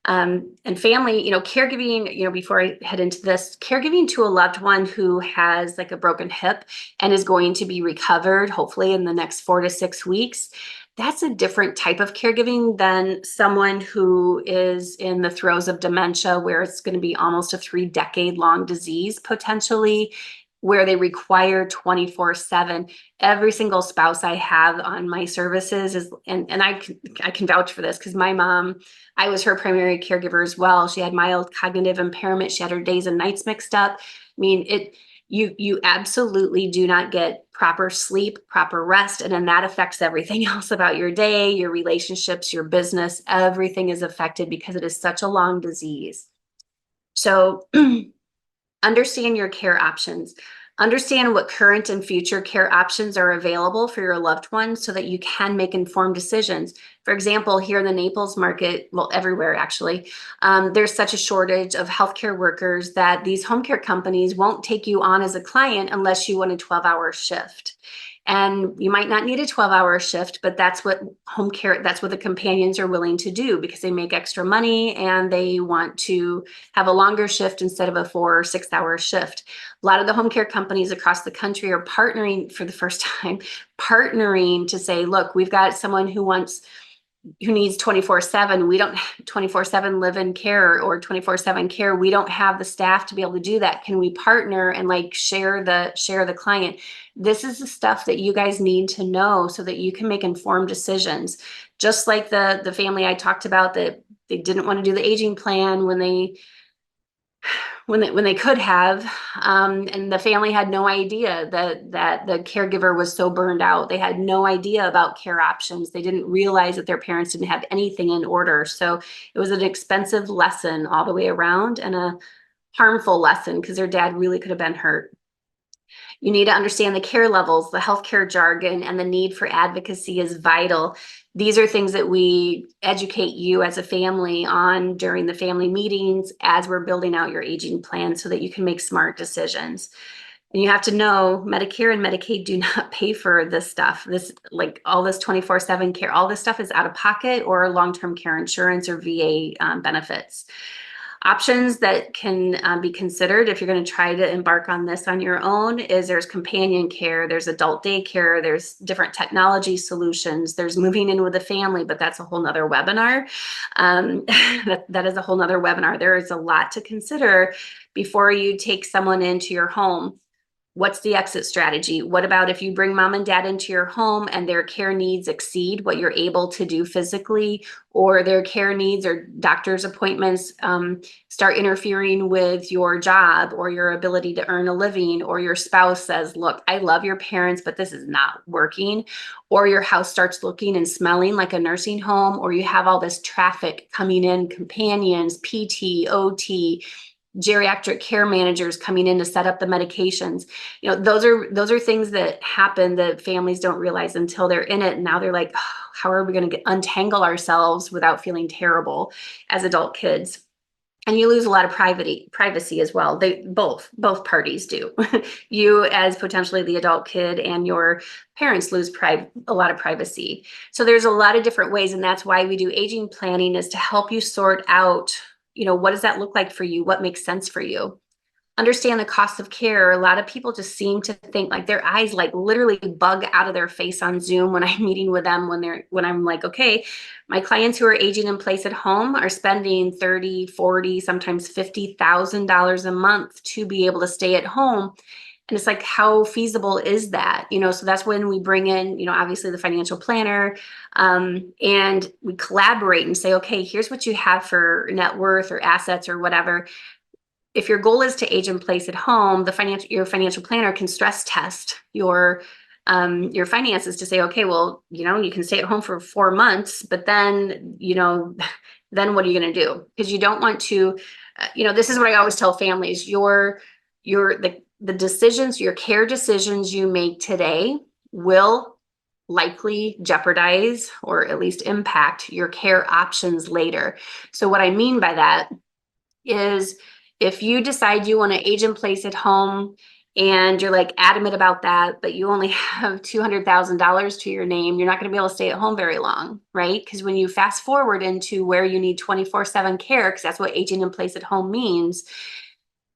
And family, caregiving, before I head into this, caregiving to a loved one who has like a broken hip and is going to be recovered, hopefully in the next 4 to 6 weeks. that's a different type of caregiving than someone who is in the throes of dementia, where it's going to be almost a 3-decade-long disease potentially, where they require 24/7. Every single spouse I have on my services is, and I can vouch for this because my mom, I was her primary caregiver as well. She had mild cognitive impairment. She had her days and nights mixed up. I mean, you absolutely do not get proper sleep, proper rest, and then that affects everything else about your day, your relationships, your business. Everything is affected because it is such a long disease. So understand your care options. Understand what current and future care options are available for your loved ones so that you can make informed decisions. For example, here in the Naples market, well, everywhere actually, there's such a shortage of healthcare workers that these home care companies won't take you on as a client unless you want a 12-hour shift. And you might not need a 12-hour shift, but that's what home care, that's what the companions are willing to do because they make extra money and they want to have a longer shift instead of a 4 or 6-hour shift. A lot of the home care companies across the country are partnering for the first time, partnering to say, look, we've got someone who needs 24/7. We don't 24/7 live-in care or 24/7 care. We don't have the staff to be able to do that. Can we partner and like share the client? This is the stuff that you guys need to know so that you can make informed decisions. Just like the family I talked about that they didn't want to do the aging plan when they could have, and the family had no idea that the caregiver was so burned out. They had no idea about care options. They didn't realize that their parents didn't have anything in order. So it was an expensive lesson all the way around and a harmful lesson because their dad really could have been hurt. You need to understand the care levels, the healthcare jargon, and the need for advocacy is vital. These are things that we educate you as a family on during the family meetings as we're building out your aging plan so that you can make smart decisions. And you have to know Medicare and Medicaid do not pay for this stuff. This, like all this 24/7 care, all this stuff is out of pocket or long-term care insurance or VA benefits. Options that can be considered if you're going to try to embark on this on your own is there's companion care, there's adult daycare, there's different technology solutions, there's moving in with a family, but that's a whole nother webinar. That is a whole nother webinar. There is a lot to consider before you take someone into your home. What's the exit strategy? What about if you bring mom and dad into your home and their care needs exceed what you're able to do physically, or their care needs or doctor's appointments start interfering with your job or your ability to earn a living, or your spouse says, look, I love your parents, but this is not working, or your house starts looking and smelling like a nursing home, or you have all this traffic coming in, companions, PT, OT, geriatric care managers coming in to set up the medications. You know, those are things that happen that families don't realize until they're in it. And now they're like, oh, how are we going to untangle ourselves without feeling terrible as adult kids? And you lose a lot of privacy as well. They both parties do. You as potentially the adult kid and your parents lose a lot of privacy. So there's a lot of different ways, and that's why we do aging planning, is to help you sort out, you know, what does that look like for you? What makes sense for you? Understand the cost of care. A lot of people just seem to think, like, their eyes like literally bug out of their face on Zoom when I'm meeting with them, when I'm like, okay, my clients who are aging in place at home are spending 30, 40, sometimes $50,000 a month to be able to stay at home. And it's like, how feasible is that? You know, so that's when we bring in, you know, obviously the financial planner, and we collaborate and say, okay, here's what you have for net worth or assets or whatever. If your goal is to age in place at home, your financial planner can stress test your finances to say, okay, well, you know, you can stay at home for 4 months, but then, you know, then what are you going to do? Because you don't want to, you know, this is what I always tell families: the decisions, your care decisions you make today will likely jeopardize or at least impact your care options later. So what I mean by that is, if you decide you want to age in place at home and you're like adamant about that, but you only have $200,000 to your name, you're not going to be able to stay at home very long, right? Because when you fast forward into where you need 24/7 care, because that's what aging in place at home means,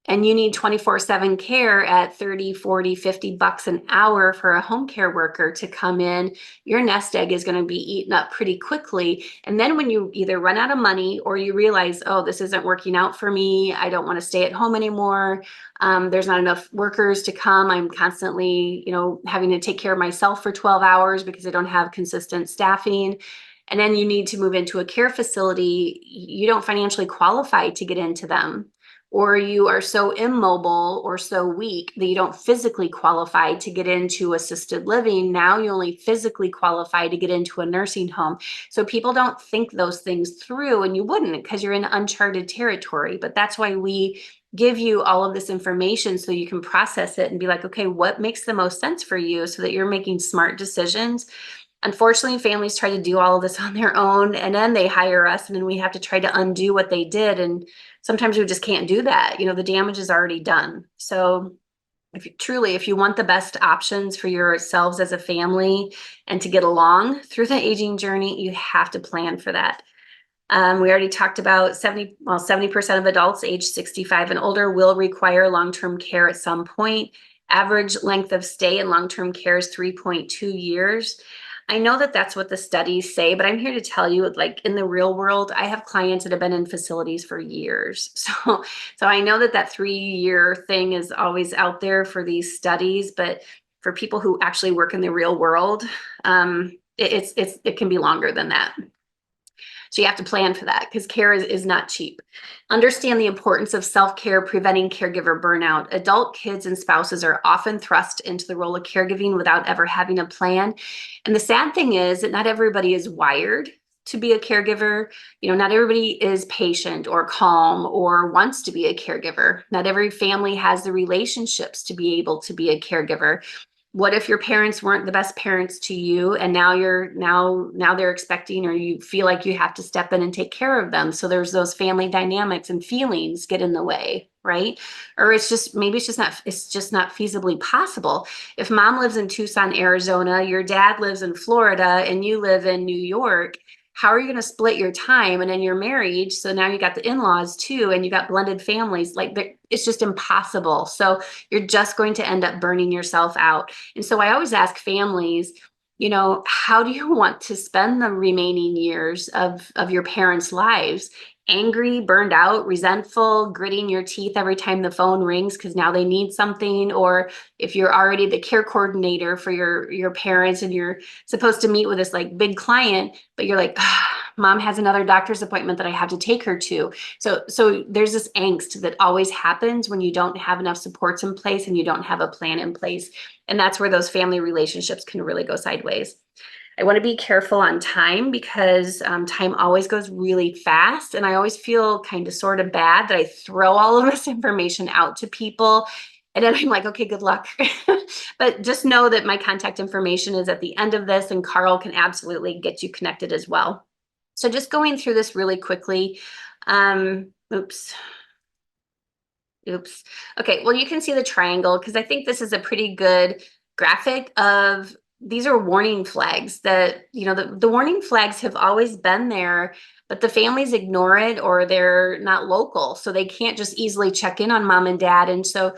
and you need 24/7 care at 30, 40, $50 an hour for a home care worker to come in, your nest egg is going to be eaten up pretty quickly. And then when you either run out of money or you realize, oh, this isn't working out for me, I don't want to stay at home anymore. There's not enough workers to come. I'm constantly, having to take care of myself for 12 hours because I don't have consistent staffing. And then you need to move into a care facility. You don't financially qualify to get into them, or you are so immobile or so weak that you don't physically qualify to get into assisted living. Now you only physically qualify to get into a nursing home. So people don't think those things through, and you wouldn't because you're in uncharted territory. But that's why we give you all of this information so you can process it and be like, okay, what makes the most sense for you so that you're making smart decisions. Unfortunately, families try to do all of this on their own, and then they hire us, and then we have to try to undo what they did. And sometimes we just can't do that. The damage is already done. So if you want the best options for yourselves as a family and to get along through the aging journey, you have to plan for that. We already talked about 70% of adults age 65 and older will require long-term care at some point. Average length of stay in long-term care is 3.2 years. I know that that's what the studies say, but I'm here to tell you, like in the real world, I have clients that have been in facilities for years. So I know that 3-year thing is always out there for these studies, but for people who actually work in the real world, it can be longer than that. So you have to plan for that because care is not cheap. Understand the importance of self-care, preventing caregiver burnout. Adult kids and spouses are often thrust into the role of caregiving without ever having a plan. And the sad thing is that not everybody is wired to be a caregiver. Not everybody is patient or calm or wants to be a caregiver. Not every family has the relationships to be able to be a caregiver. What if your parents weren't the best parents to you, and now they're expecting, or you feel like you have to step in and take care of them? So there's those family dynamics and feelings get in the way, right? Or it's just not feasibly possible. If mom lives in Tucson, Arizona, your dad lives in Florida, and you live in New York, how are you going to split your time? And then you're married, so now you got the in-laws too, and you got blended families. It's just impossible. So you're just going to end up burning yourself out. And so I always ask families, how do you want to spend the remaining years of your parents' lives? Angry, burned out, resentful, gritting your teeth every time the phone rings because now they need something? Or if you're already the care coordinator for your parents and you're supposed to meet with this like big client, but you're like, mom has another doctor's appointment that I have to take her to. So there's this angst that always happens when you don't have enough supports in place and you don't have a plan in place. And that's where those family relationships can really go sideways. I want to be careful on time because time always goes really fast. And I always feel kind of sort of bad that I throw all of this information out to people. And then I'm like, okay, good luck. But just know that my contact information is at the end of this, and Carl can absolutely get you connected as well. So just going through this really quickly. Oops. Okay, well, you can see the triangle because I think this is a pretty good graphic of these are warning flags that, the warning flags have always been there, but the families ignore it or they're not local. So they can't just easily check in on mom and dad. And so,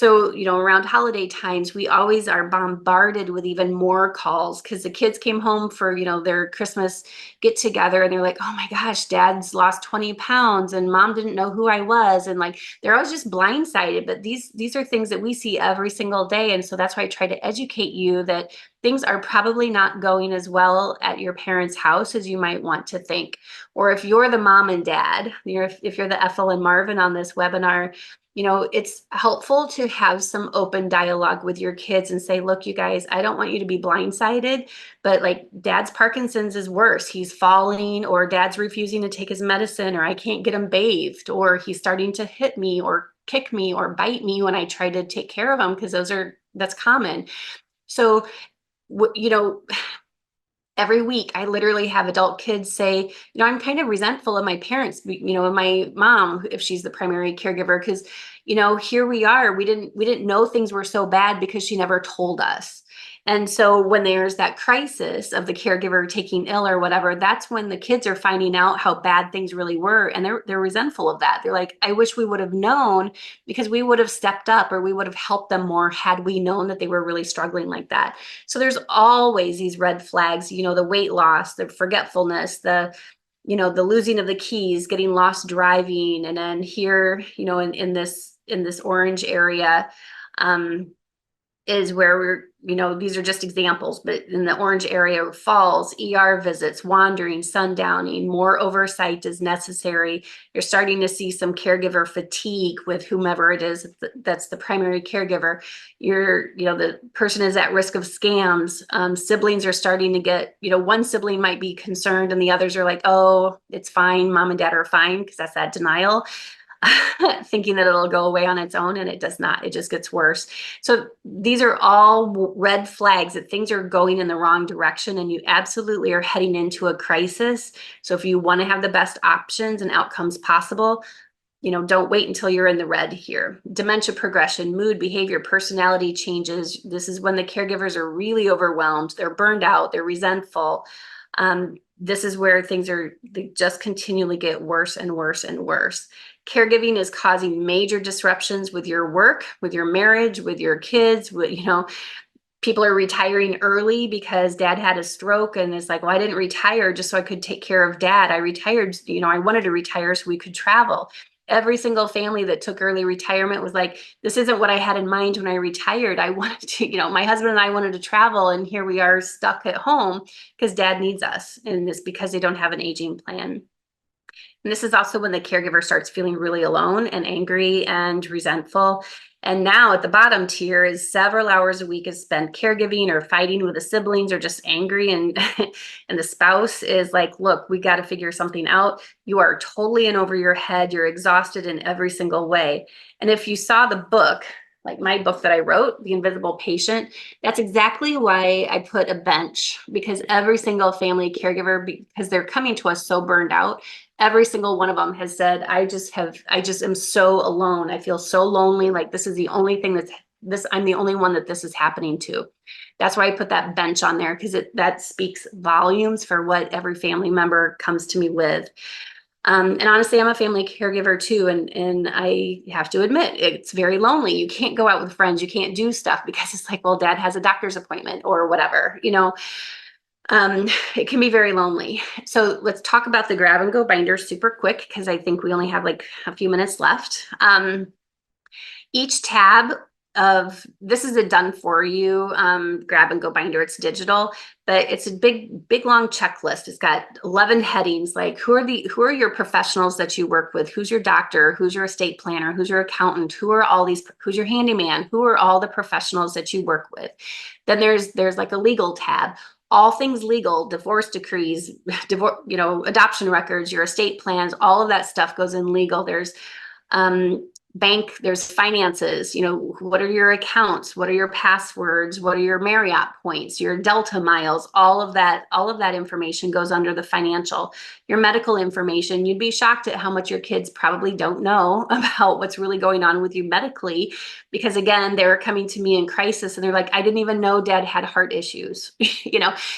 around holiday times, we always are bombarded with even more calls because the kids came home for, their Christmas get together and they're like, oh my gosh, dad's lost 20 pounds and mom didn't know who I was. And like, they're always just blindsided. But these are things that we see every single day. And so that's why I try to educate you that things are probably not going as well at your parents' house as you might want to think. Or if you're the mom and dad, if you're the Ethel and Marvin on this webinar, it's helpful to have some open dialogue with your kids and say, look, you guys, I don't want you to be blindsided, but like dad's Parkinson's is worse. He's falling, or dad's refusing to take his medicine, or I can't get him bathed, or he's starting to hit me or kick me or bite me when I try to take care of him, because that's common. So, every week I literally have adult kids say, I'm kind of resentful of my parents, and my mom, if she's the primary caregiver, because, here we are, we didn't know things were so bad because she never told us. And so when there's that crisis of the caregiver taking ill or whatever, that's when the kids are finding out how bad things really were. And they're resentful of that. They're like, I wish we would have known, because we would have stepped up, or we would have helped them more had we known that they were really struggling like that. So there's always these red flags, the weight loss, the forgetfulness, the losing of the keys, getting lost driving. And then here, in this orange area, is where these are just examples, but in the orange area, falls, ER visits, wandering, sundowning, more oversight is necessary. You're starting to see some caregiver fatigue with whomever it is that's the primary caregiver. The person is at risk of scams. Siblings are starting to get, one sibling might be concerned and the others are like, oh, it's fine. Mom and dad are fine, because that's that denial. Thinking that it'll go away on its own, and it does not. It just gets worse. So these are all red flags that things are going in the wrong direction, and you absolutely are heading into a crisis. So if you want to have the best options and outcomes possible, don't wait until you're in the red here. Dementia progression, mood, behavior, personality changes. This is when the caregivers are really overwhelmed. They're burned out. They're resentful. This is where they just continually get worse and worse and worse. Caregiving is causing major disruptions with your work, with your marriage, with your kids. People are retiring early because dad had a stroke, and it's like, well, I didn't retire just so I could take care of dad. I retired, I wanted to retire so we could travel. Every single family that took early retirement was like, this isn't what I had in mind when I retired. I wanted to, my husband and I wanted to travel, and here we are stuck at home because dad needs us. And it's because they don't have an aging plan. And this is also when the caregiver starts feeling really alone and angry and resentful. And now at the bottom tier is several hours a week is spent caregiving or fighting with the siblings, or just angry. And, and the spouse is like, look, we got to figure something out. You are totally in over your head. You're exhausted in every single way. And if you saw the book, like my book that I wrote, The Invisible Patient, that's exactly why I put a bench, because every single family caregiver, because they're coming to us so burned out, every single one of them has said, I just am so alone. I feel so lonely. Like this is the only thing I'm the only one that this is happening to. That's why I put that bench on there, because that speaks volumes for what every family member comes to me with. And honestly, I'm a family caregiver too. And I have to admit, it's very lonely. You can't go out with friends. You can't do stuff because it's like, well, dad has a doctor's appointment or whatever, it can be very lonely. So let's talk about the grab and go binder super quick, because I think we only have like a few minutes left. Each tab of this is a done for you grab and go binder. It's digital, but it's a big long checklist. It's got 11 headings, like who are your professionals that you work with? Who's your doctor? Who's your estate planner? Who's your accountant? Who's your handyman? Who are all the professionals that you work with? Then there's like a legal tab. All things legal, divorce decrees, adoption records, your estate plans, all of that stuff goes in legal. There's bank, there's finances, what are your accounts? What are your passwords? What are your Marriott points, your Delta miles? All of that information goes under the financial. Your medical information, you'd be shocked at how much your kids probably don't know about what's really going on with you medically, because again, they were coming to me in crisis and they're like, I didn't even know dad had heart issues,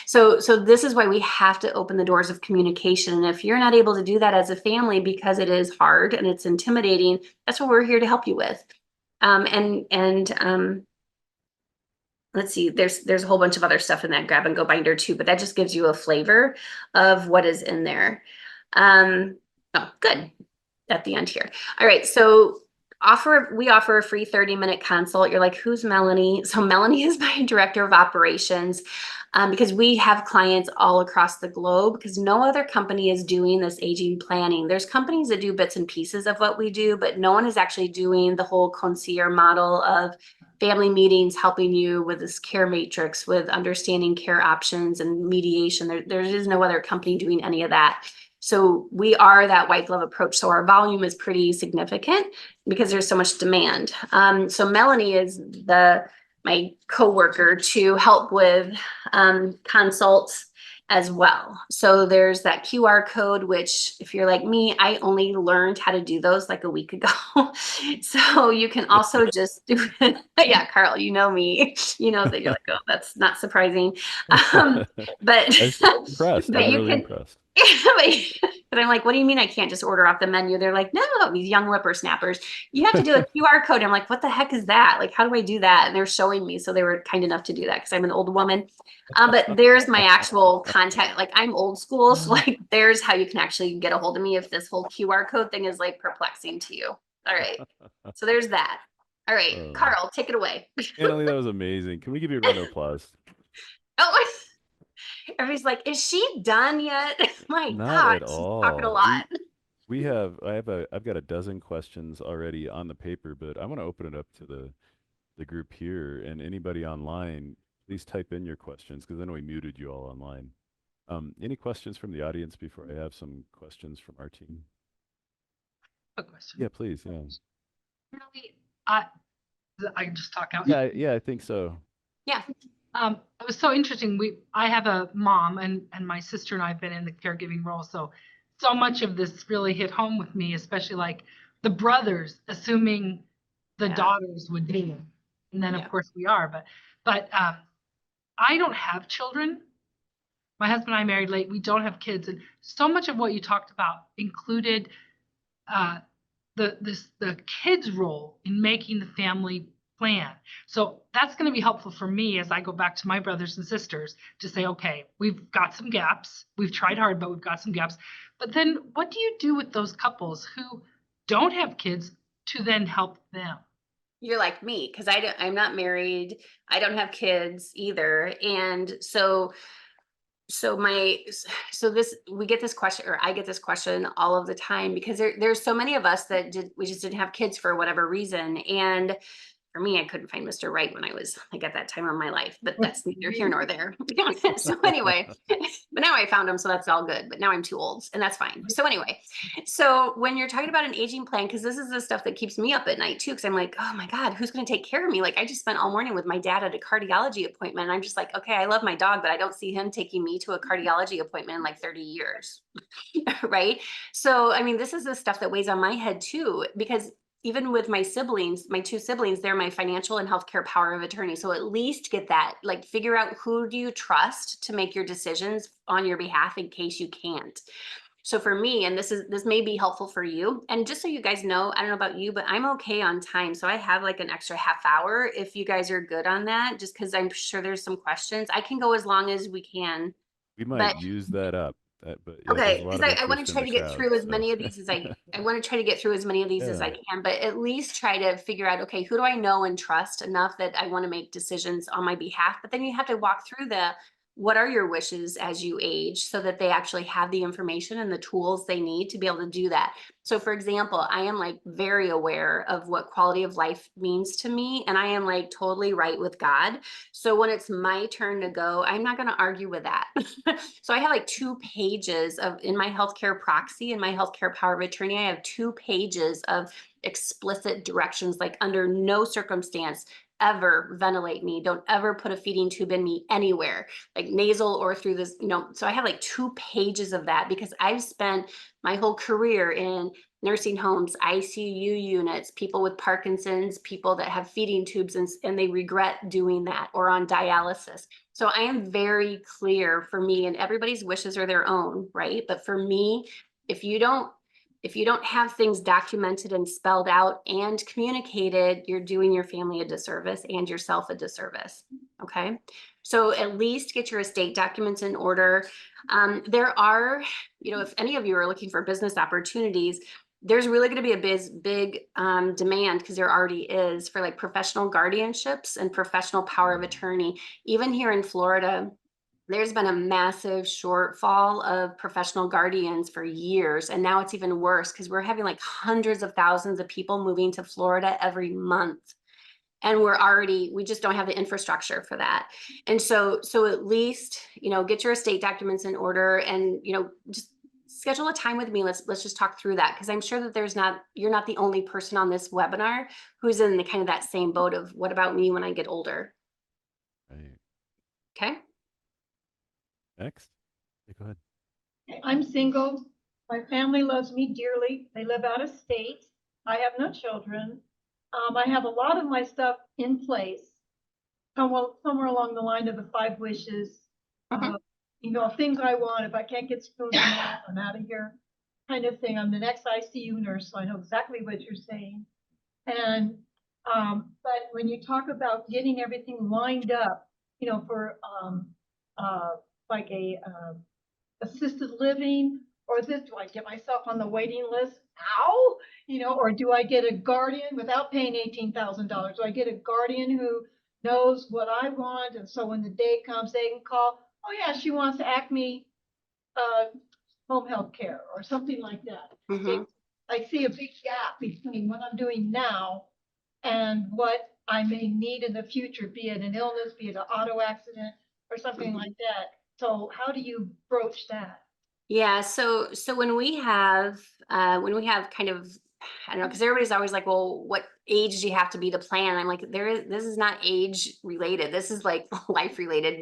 So this is why we have to open the doors of communication. And if you're not able to do that as a family because it is hard and it's intimidating, that's what we're here to help you with. Let's see, there's a whole bunch of other stuff in that grab and go binder too, but that just gives you a flavor of what is in there. Oh, good. At the end here. All right. So we offer a free 30-minute consult. You're like, who's Melanie? So Melanie is my director of operations, because we have clients all across the globe, because no other company is doing this aging planning. There's companies that do bits and pieces of what we do, but no one is actually doing the whole concierge model of family meetings, helping you with this care matrix, with understanding care options and mediation. There is no other company doing any of that. So we are that white glove approach. So our volume is pretty significant because there's so much demand. So Melanie is my coworker to help with consults as well. So there's that QR code, which if you're like me, I only learned how to do those like a week ago. So you can also just do it. Yeah, Carl, you know me. You know that you're like, oh, that's not surprising. Um, but I'm impressed. but I'm you really can impressed. but I'm like, what do you mean I can't just order off the menu? They're like, no, these young whippersnappers, you have to do a QR code. I'm like, what the heck is that? Like, how do I do that? And they're showing me. So they were kind enough to do that because I'm an old woman. But there's my actual contact. Like I'm old school. So like there's how you can actually get a hold of me if this whole QR code thing is like perplexing to you. All right. So there's that. All right, Carl, take it away. Annalee, that was amazing. Can we give you a round of applause? Oh, everybody's like, is she done yet? My Not God, at she's talking a all. lot. I've got a dozen questions already on the paper, but I want to open it up to the group here and anybody online. Please type in your questions because I know we muted you all online. Any questions from the audience before I have some questions from our team? A question. Yeah, please. Yeah. Really, I can just talk out. Yeah, I think so. Yeah. It was so interesting. I have a mom and my sister and I have been in the caregiving role. So much of this really hit home with me, especially like the brothers assuming the daughters would do it. And then of course we are, but I don't have children. My husband and I married late. We don't have kids. And so much of what you talked about included the kids' role in making the family plan. So that's going to be helpful for me as I go back to my brothers and sisters to say, okay, we've got some gaps. We've tried hard, but we've got some gaps. But then what do you do with those couples who don't have kids to then help them? You're like me because I'm not married. I don't have kids either. And so we get this question, or I get this question all of the time because there's so many of us that we just didn't have kids for whatever reason. And for me, I couldn't find Mr. Right when I was like at that time of my life, but that's neither here nor there. So anyway, but now I found him, so that's all good. But now I'm too old, and that's fine. So anyway, so when you're talking about an aging plan, because this is the stuff that keeps me up at night too, because I'm like, oh my God, who's going to take care of me? Like I just spent all morning with my dad at a cardiology appointment. And I'm just like, okay, I love my dog, but I don't see him taking me to a cardiology appointment in like 30 years. Right. So, I mean, this is the stuff that weighs on my head too, because even with my siblings, my two siblings, they're my financial and healthcare power of attorney. So at least get that, like figure out who do you trust to make your decisions on your behalf in case you can't. So for me, and this may be helpful for you. And just so you guys know, I don't know about you, but I'm okay on time. So I have like an extra half hour if you guys are good on that, just because I'm sure there's some questions. I can go as long as we can. We might But use that up. But yeah, there's a okay, lot because of I want interest to in try the to get crowd. through as So many of these as I want to try to get through as many of these as I yeah. can, but at least try to figure out, okay, who do I know and trust enough that I want to make decisions on my behalf? But then you have to walk through what are your wishes as you age so that they actually have the information and the tools they need to be able to do that. So for example, I am like very aware of what quality of life means to me, and I am like totally right with God. So when it's my turn to go, I'm not going to argue with that. So I have like 2 pages in my healthcare proxy and my healthcare power of attorney. I have 2 pages of explicit directions, like under no circumstance ever ventilate me. Don't ever put a feeding tube in me anywhere, like nasal or through this, So I have like 2 pages of that because I've spent my whole career in nursing homes, ICU units, people with Parkinson's, people that have feeding tubes and they regret doing that, or on dialysis. So I am very clear for me, and everybody's wishes are their own, right? But for me, if you don't have things documented and spelled out and communicated, you're doing your family a disservice and yourself a disservice. Okay. So at least get your estate documents in order. There are, if any of you are looking for business opportunities, there's really going to be a big demand, because there already is, for like professional guardianships and professional power of attorney. Even here in Florida, there's been a massive shortfall of professional guardians for years. And now it's even worse because we're having like hundreds of thousands of people moving to Florida every month. And we just don't have the infrastructure for that. And so at least, get your estate documents in order and, just schedule a time with me. Let's just talk through that. Cause I'm sure that you're not the only person on this webinar who's in the kind of that same boat of what about me when I get older? Right. Okay. Next. Go ahead. I'm single. My family loves me dearly. They live out of state. I have no children. I have a lot of my stuff in place. Somewhere along the line of the 5 wishes. Mhm. Things I want. If I can't get spoon enough, I'm out of here, kind of thing. I'm the next ICU nurse, so I know exactly what you're saying. And but when you talk about getting everything lined up, for like a assisted living, or do I get myself on the waiting list now? Or do I get a guardian without paying $18,000? Do I get a guardian who knows what I want? And so when the day comes, they can call, oh yeah, she wants Acme home health care or something like that. Mhm. I see a big gap between what I'm doing now and what I may need in the future, be it an illness, be it an auto accident or something like that. So how do you broach that? Yeah, so when we have kind of, I don't know, because everybody's always like, well, what age do you have to be to plan? I'm like, this is not age related. This is like life related,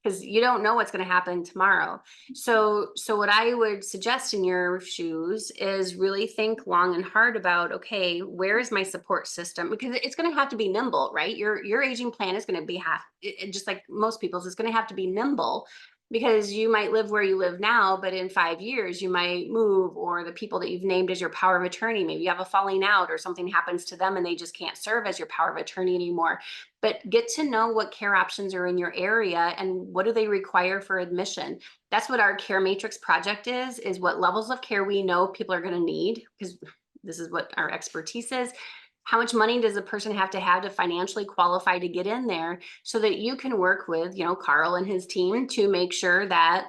because you don't know what's going to happen tomorrow. So what I would suggest in your shoes is really think long and hard about, okay, where is my support system? Because it's going to have to be nimble, right? Your aging plan is going to be just like most people's, it's going to have to be nimble. Because you might live where you live now, but in 5 years you might move, or the people that you've named as your power of attorney, maybe you have a falling out or something happens to them and they just can't serve as your power of attorney anymore. But get to know what care options are in your area and what do they require for admission. That's what our care matrix project is what levels of care we know people are going to need, because this is what our expertise is. How much money does a person have to financially qualify to get in there, so that you can work with, Carl and his team to make sure that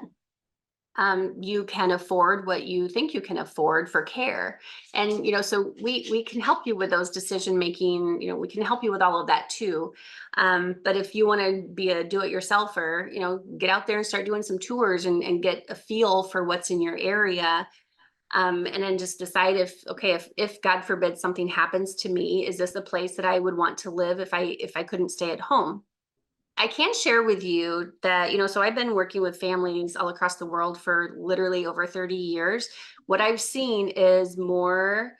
you can afford what you think you can afford for care. And, so we can help you with those decision making, we can help you with all of that too. But if you want to be a do-it-yourselfer, get out there and start doing some tours and get a feel for what's in your area. And then just decide if God forbid something happens to me, is this a place that I would want to live if I couldn't stay at home? I can share with you that, so I've been working with families all across the world for literally over 30 years. What I've seen is more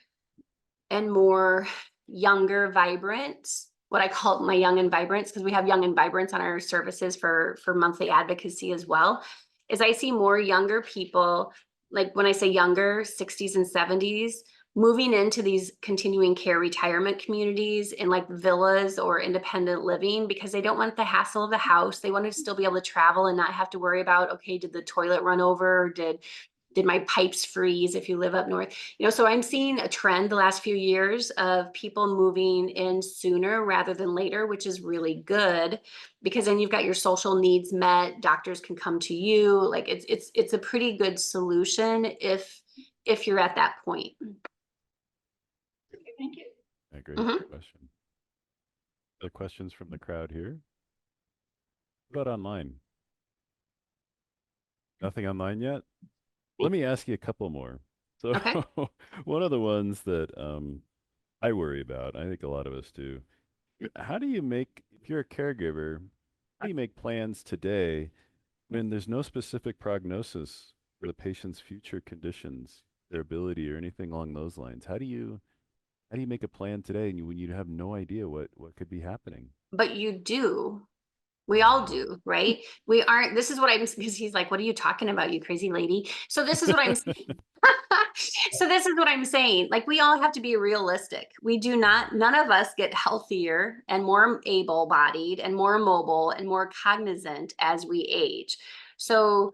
and more younger, vibrant, what I call my young and vibrants, because we have young and vibrants on our services for monthly advocacy as well, is I see more younger people, like when I say younger, 60s and 70s, moving into these continuing care retirement communities in like villas or independent living, because they don't want the hassle of the house. They want to still be able to travel and not have to worry about, okay, did the toilet run over? Or did my pipes freeze if you live up north? So I'm seeing a trend the last few years of people moving in sooner rather than later, which is really good, because then you've got your social needs met. Doctors can come to you. Like it's a pretty good solution if you're at that point. Thank you. Great question. Other questions from the crowd here? What about online? Nothing online yet? Let me ask you a couple more. So Okay. one of the ones that I worry about, I think a lot of us do, how do you make, if you're a caregiver, how do you make plans today when there's no specific prognosis for the patient's future conditions, their ability or anything along those lines? How do you make a plan today when you have no idea what could be happening? But you do. We all do, right? We aren't, this is what I'm, because he's like, what are you talking about, you crazy lady? So this is what I'm saying. So this is what I'm saying. Like, we all have to be realistic. None of us get healthier and more able-bodied and more mobile and more cognizant as we age. So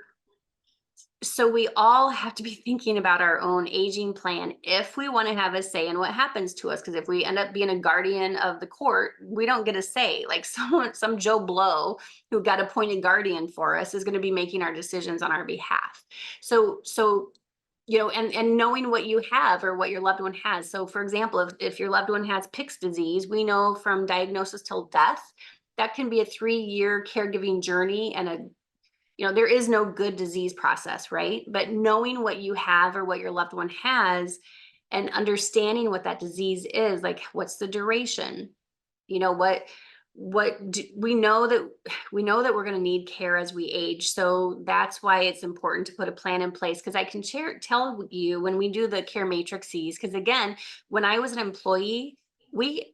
we all have to be thinking about our own aging plan if we want to have a say in what happens to us. Because if we end up being a guardian of the court, we don't get a say. Like some Joe Blow who got appointed guardian for us is going to be making our decisions on our behalf. So and knowing what you have or what your loved one has. So for example, if your loved one has Pick's disease, we know from diagnosis till death, that can be a 3-year caregiving journey, and there is no good disease process, right? But knowing what you have or what your loved one has and understanding what that disease is, like what's the duration, what we know that we're going to need care as we age. So that's why it's important to put a plan in place. Because I can tell you when we do the care matrices, because again, when I was an employee,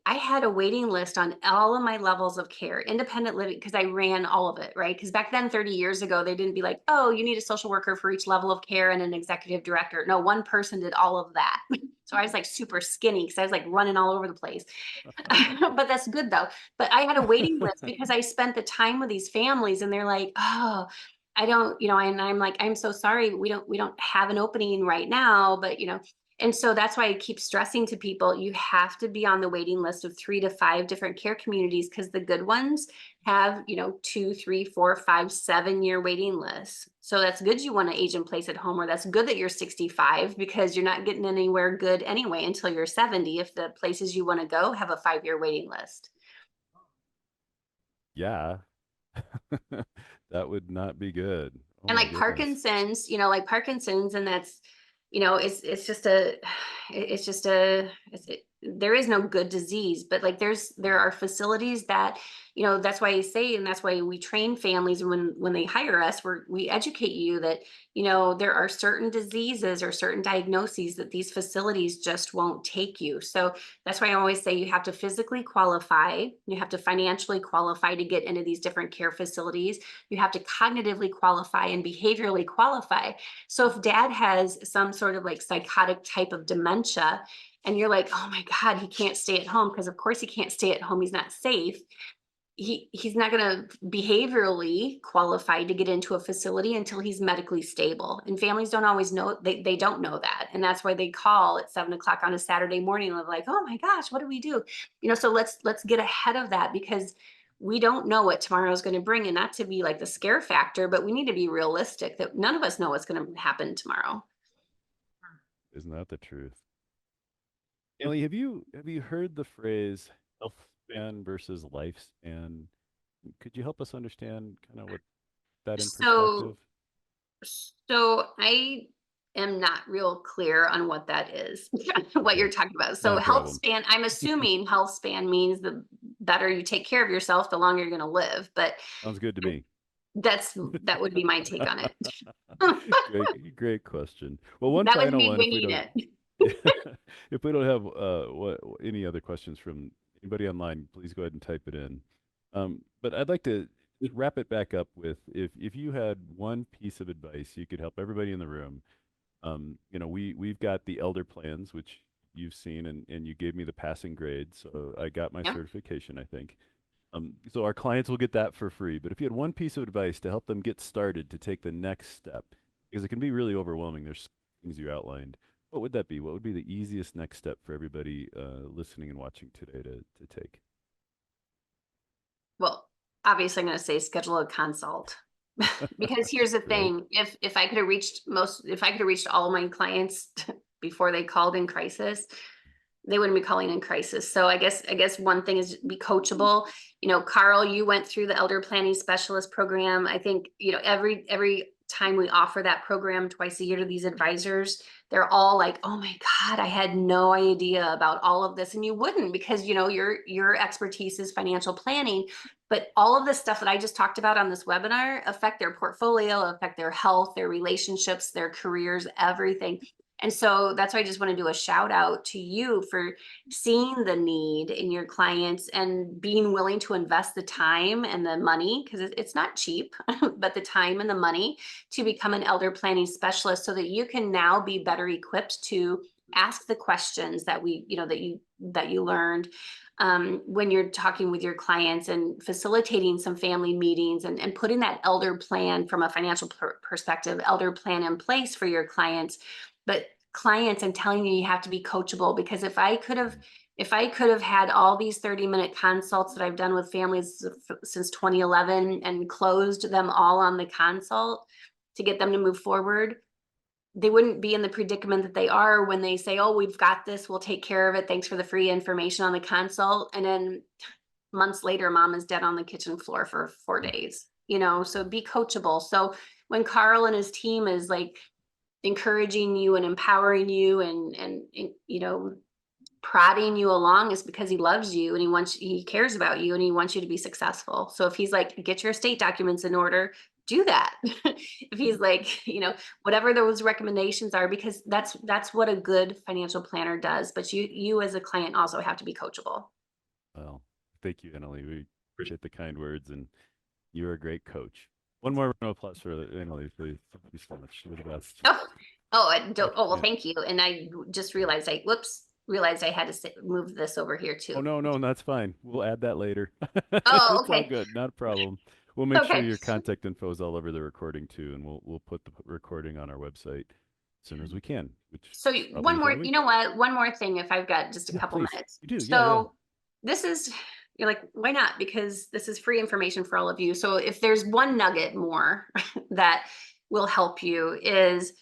I had a waiting list on all of my levels of care, independent living, because I ran all of it, right? Because back then, 30 years ago, they didn't be like, oh, you need a social worker for each level of care and an executive director. No, one person did all of that. So I was like super skinny because I was like running all over the place. But that's good though. But I had a waiting list because I spent the time with these families and they're like, oh, I don't, and I'm like, I'm so sorry. We don't have an opening right now, but and so that's why I keep stressing to people, you have to be on the waiting list of 3 to 5 different care communities, because the good ones have, 2, 3, 4, 5, 7-year waiting lists. So that's good. You want to age in place at home, or that's good that you're 65, because you're not getting anywhere good anyway until you're 70. If the places you want to go have a 5-year waiting list. Yeah. That would not be good. Oh And my like goodness. Parkinson's, and that's, there is no good disease, but like there are facilities that, that's why I say, and that's why we train families when they hire us, we educate you that, there are certain diseases or certain diagnoses that these facilities just won't take you. So that's why I always say you have to physically qualify, you have to financially qualify to get into these different care facilities. You have to cognitively qualify and behaviorally qualify. So if dad has some sort of like psychotic type of dementia, and you're like, oh my God, he can't stay at home, because of course he can't stay at home. He's not safe. He's not going to behaviorally qualify to get into a facility until he's medically stable. And families don't always know, they don't know that. And that's why they call at 7 o'clock on a Saturday morning. And they're like, oh my gosh, what do we do? So let's get ahead of that, because we don't know what tomorrow is going to bring. And not to be like the scare factor, but we need to be realistic that none of us know what's going to happen tomorrow. Isn't that the truth? Annalee, have you heard the phrase health span versus lifespan? Could you help us understand kind of what that in perspective? So I am not real clear on what that is, what you're talking about. So Not a health problem. span, I'm assuming health span means the better you take care of yourself, the longer you're going to live. But Sounds good to me. that would be my take on it. Great question. Well, one That was final me one, winging it. if we don't have any other questions from anybody online, please go ahead and type it in. But I'd like to wrap it back up with, if you had one piece of advice you could help everybody in the room. We've got the elder plans, which you've seen, and you gave me the passing grade, so I got my Yeah. certification, I think. So our clients will get that for free. But if you had one piece of advice to help them get started to take the next step, because it can be really overwhelming, there's things you outlined. What would that be? What would be the easiest next step for everybody listening and watching today to take? Well, obviously I'm going to say schedule a consult. Because here's the Great. thing, if I could have reached all my clients before they called in crisis, they wouldn't be calling in crisis. So I guess one thing is be coachable. Carl, you went through the elder planning specialist program. I think, every time we offer that program twice a year to these advisors, they're all like, oh my God, I had no idea about all of this. And you wouldn't, because your expertise is financial planning, but all of the stuff that I just talked about on this webinar affect their portfolio, affect their health, their relationships, their careers, everything. And so that's why I just want to do a shout out to you for seeing the need in your clients and being willing to invest the time and the money, because it's not cheap, but the time and the money to become an elder planning specialist, so that you can now be better equipped to ask the questions that that you learned when you're talking with your clients, and facilitating some family meetings, and putting that elder plan from a financial perspective, elder plan in place for your clients. But clients, I'm telling you, you have to be coachable, because if I could have had all these 30-minute consults that I've done with families since 2011 and closed them all on the consult to get them to move forward, they wouldn't be in the predicament that they are when they say, oh, we've got this, we'll take care of it, thanks for the free information on the consult. And then months later, mom is dead on the kitchen floor for 4 days, so be coachable. So when Carl and his team is like encouraging you and empowering you and prodding you along is because he loves you and he cares about you and he wants you to be successful. So if he's like, get your estate documents in order, do that. If he's like, whatever those recommendations are, because that's what a good financial planner does. But you as a client also have to be coachable. Well, thank you, Annalee. We appreciate the kind words, and you're a great coach. One more round of applause for Annalee, please. Thank you so much. You're the best. Well, thank you. And I just realized I had to move this over here too. Oh, no, that's fine. We'll add that later. Oh, It's all okay. good. Not a problem. We'll make sure Okay. your contact info is all over the recording too, and we'll put the recording on our website as soon as we can. So probably one more, within a week. you know what? One more thing, if I've got just a couple please. minutes. You do, So this is, you're like, why not? Because this is free information for all of you. So if there's one nugget more that will help you is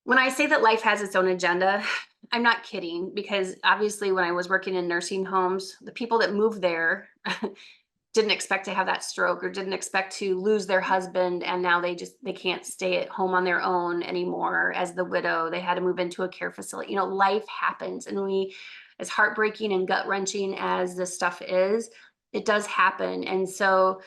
when I say that life has its own agenda, I'm not kidding, because obviously when I was working in nursing homes, the people that moved there didn't expect to have that stroke or didn't expect to lose their husband. And now they can't stay at home on their own anymore as the widow. They had to move into a care facility. Life happens. And as heartbreaking and gut wrenching as this stuff is, it does happen. And so,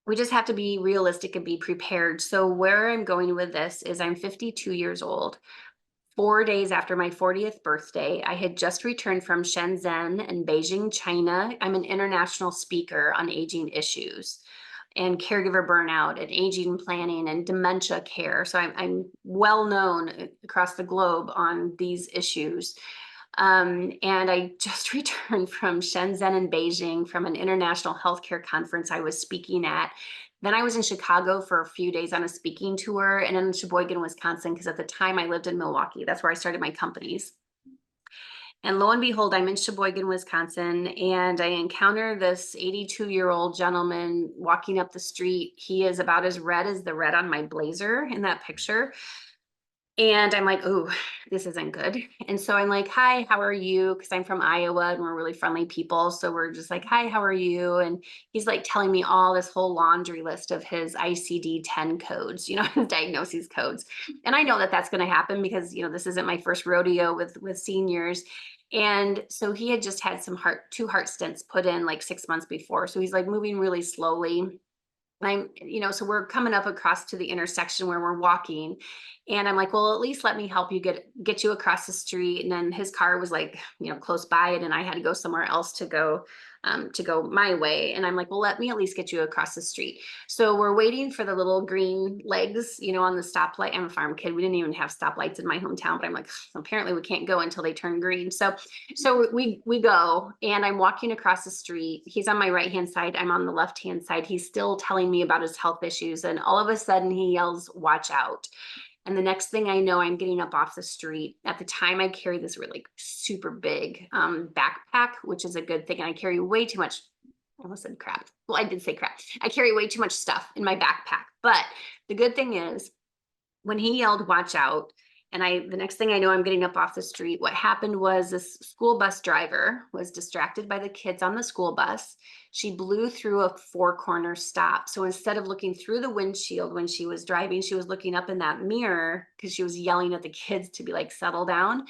we just have to be realistic and be prepared. So where I'm going with this is I'm 52 years old. 4 days after my 40th birthday, I had just returned from Shenzhen and Beijing, China. I'm an international speaker on aging issues and caregiver burnout and aging planning and dementia care. So I'm well known across the globe on these issues. And I just returned from Shenzhen and Beijing from an international healthcare conference I was speaking at. Then I was in Chicago for a few days on a speaking tour, and in Sheboygan, Wisconsin, because at the time I lived in Milwaukee. That's where I started my companies. And lo and behold, I'm in Sheboygan, Wisconsin, and I encounter this 82-year-old gentleman walking up the street. He is about as red as the red on my blazer in that picture. And I'm like, oh, this isn't good. And so I'm like, hi, how are you? Because I'm from Iowa and we're really friendly people. So we're just like, hi, how are you? And he's like telling me all this whole laundry list of his ICD-10 codes, his diagnoses codes. And I know that that's going to happen because, this isn't my first rodeo with seniors. And so he had just had two heart stents put in like 6 months before. So he's like moving really slowly. So we're coming up across to the intersection where we're walking, and I'm like, well, at least let me help you get you across the street. And then his car was like, close by it, and I had to go somewhere else to go my way. And I'm like, well, let me at least get you across the street. So we're waiting for the little green legs, on the stoplight. I'm a farm kid. We didn't even have stoplights in my hometown, but I'm like, apparently we can't go until they turn green. So we go, and I'm walking across the street. He's on my right-hand side. I'm on the left-hand side. He's still telling me about his health issues. And all of a sudden he yells, watch out. And the next thing I know, I'm getting up off the street. At the time, I carry this really super big backpack, which is a good thing. And I carry way too much. I almost said crap. Well, I did say crap. I carry way too much stuff in my backpack. But the good thing is, when he yelled, watch out, and the next thing I know, I'm getting up off the street. What happened was this school bus driver was distracted by the kids on the school bus. She blew through a 4-corner stop. So instead of looking through the windshield when she was driving, she was looking up in that mirror because she was yelling at the kids to be like, settle down.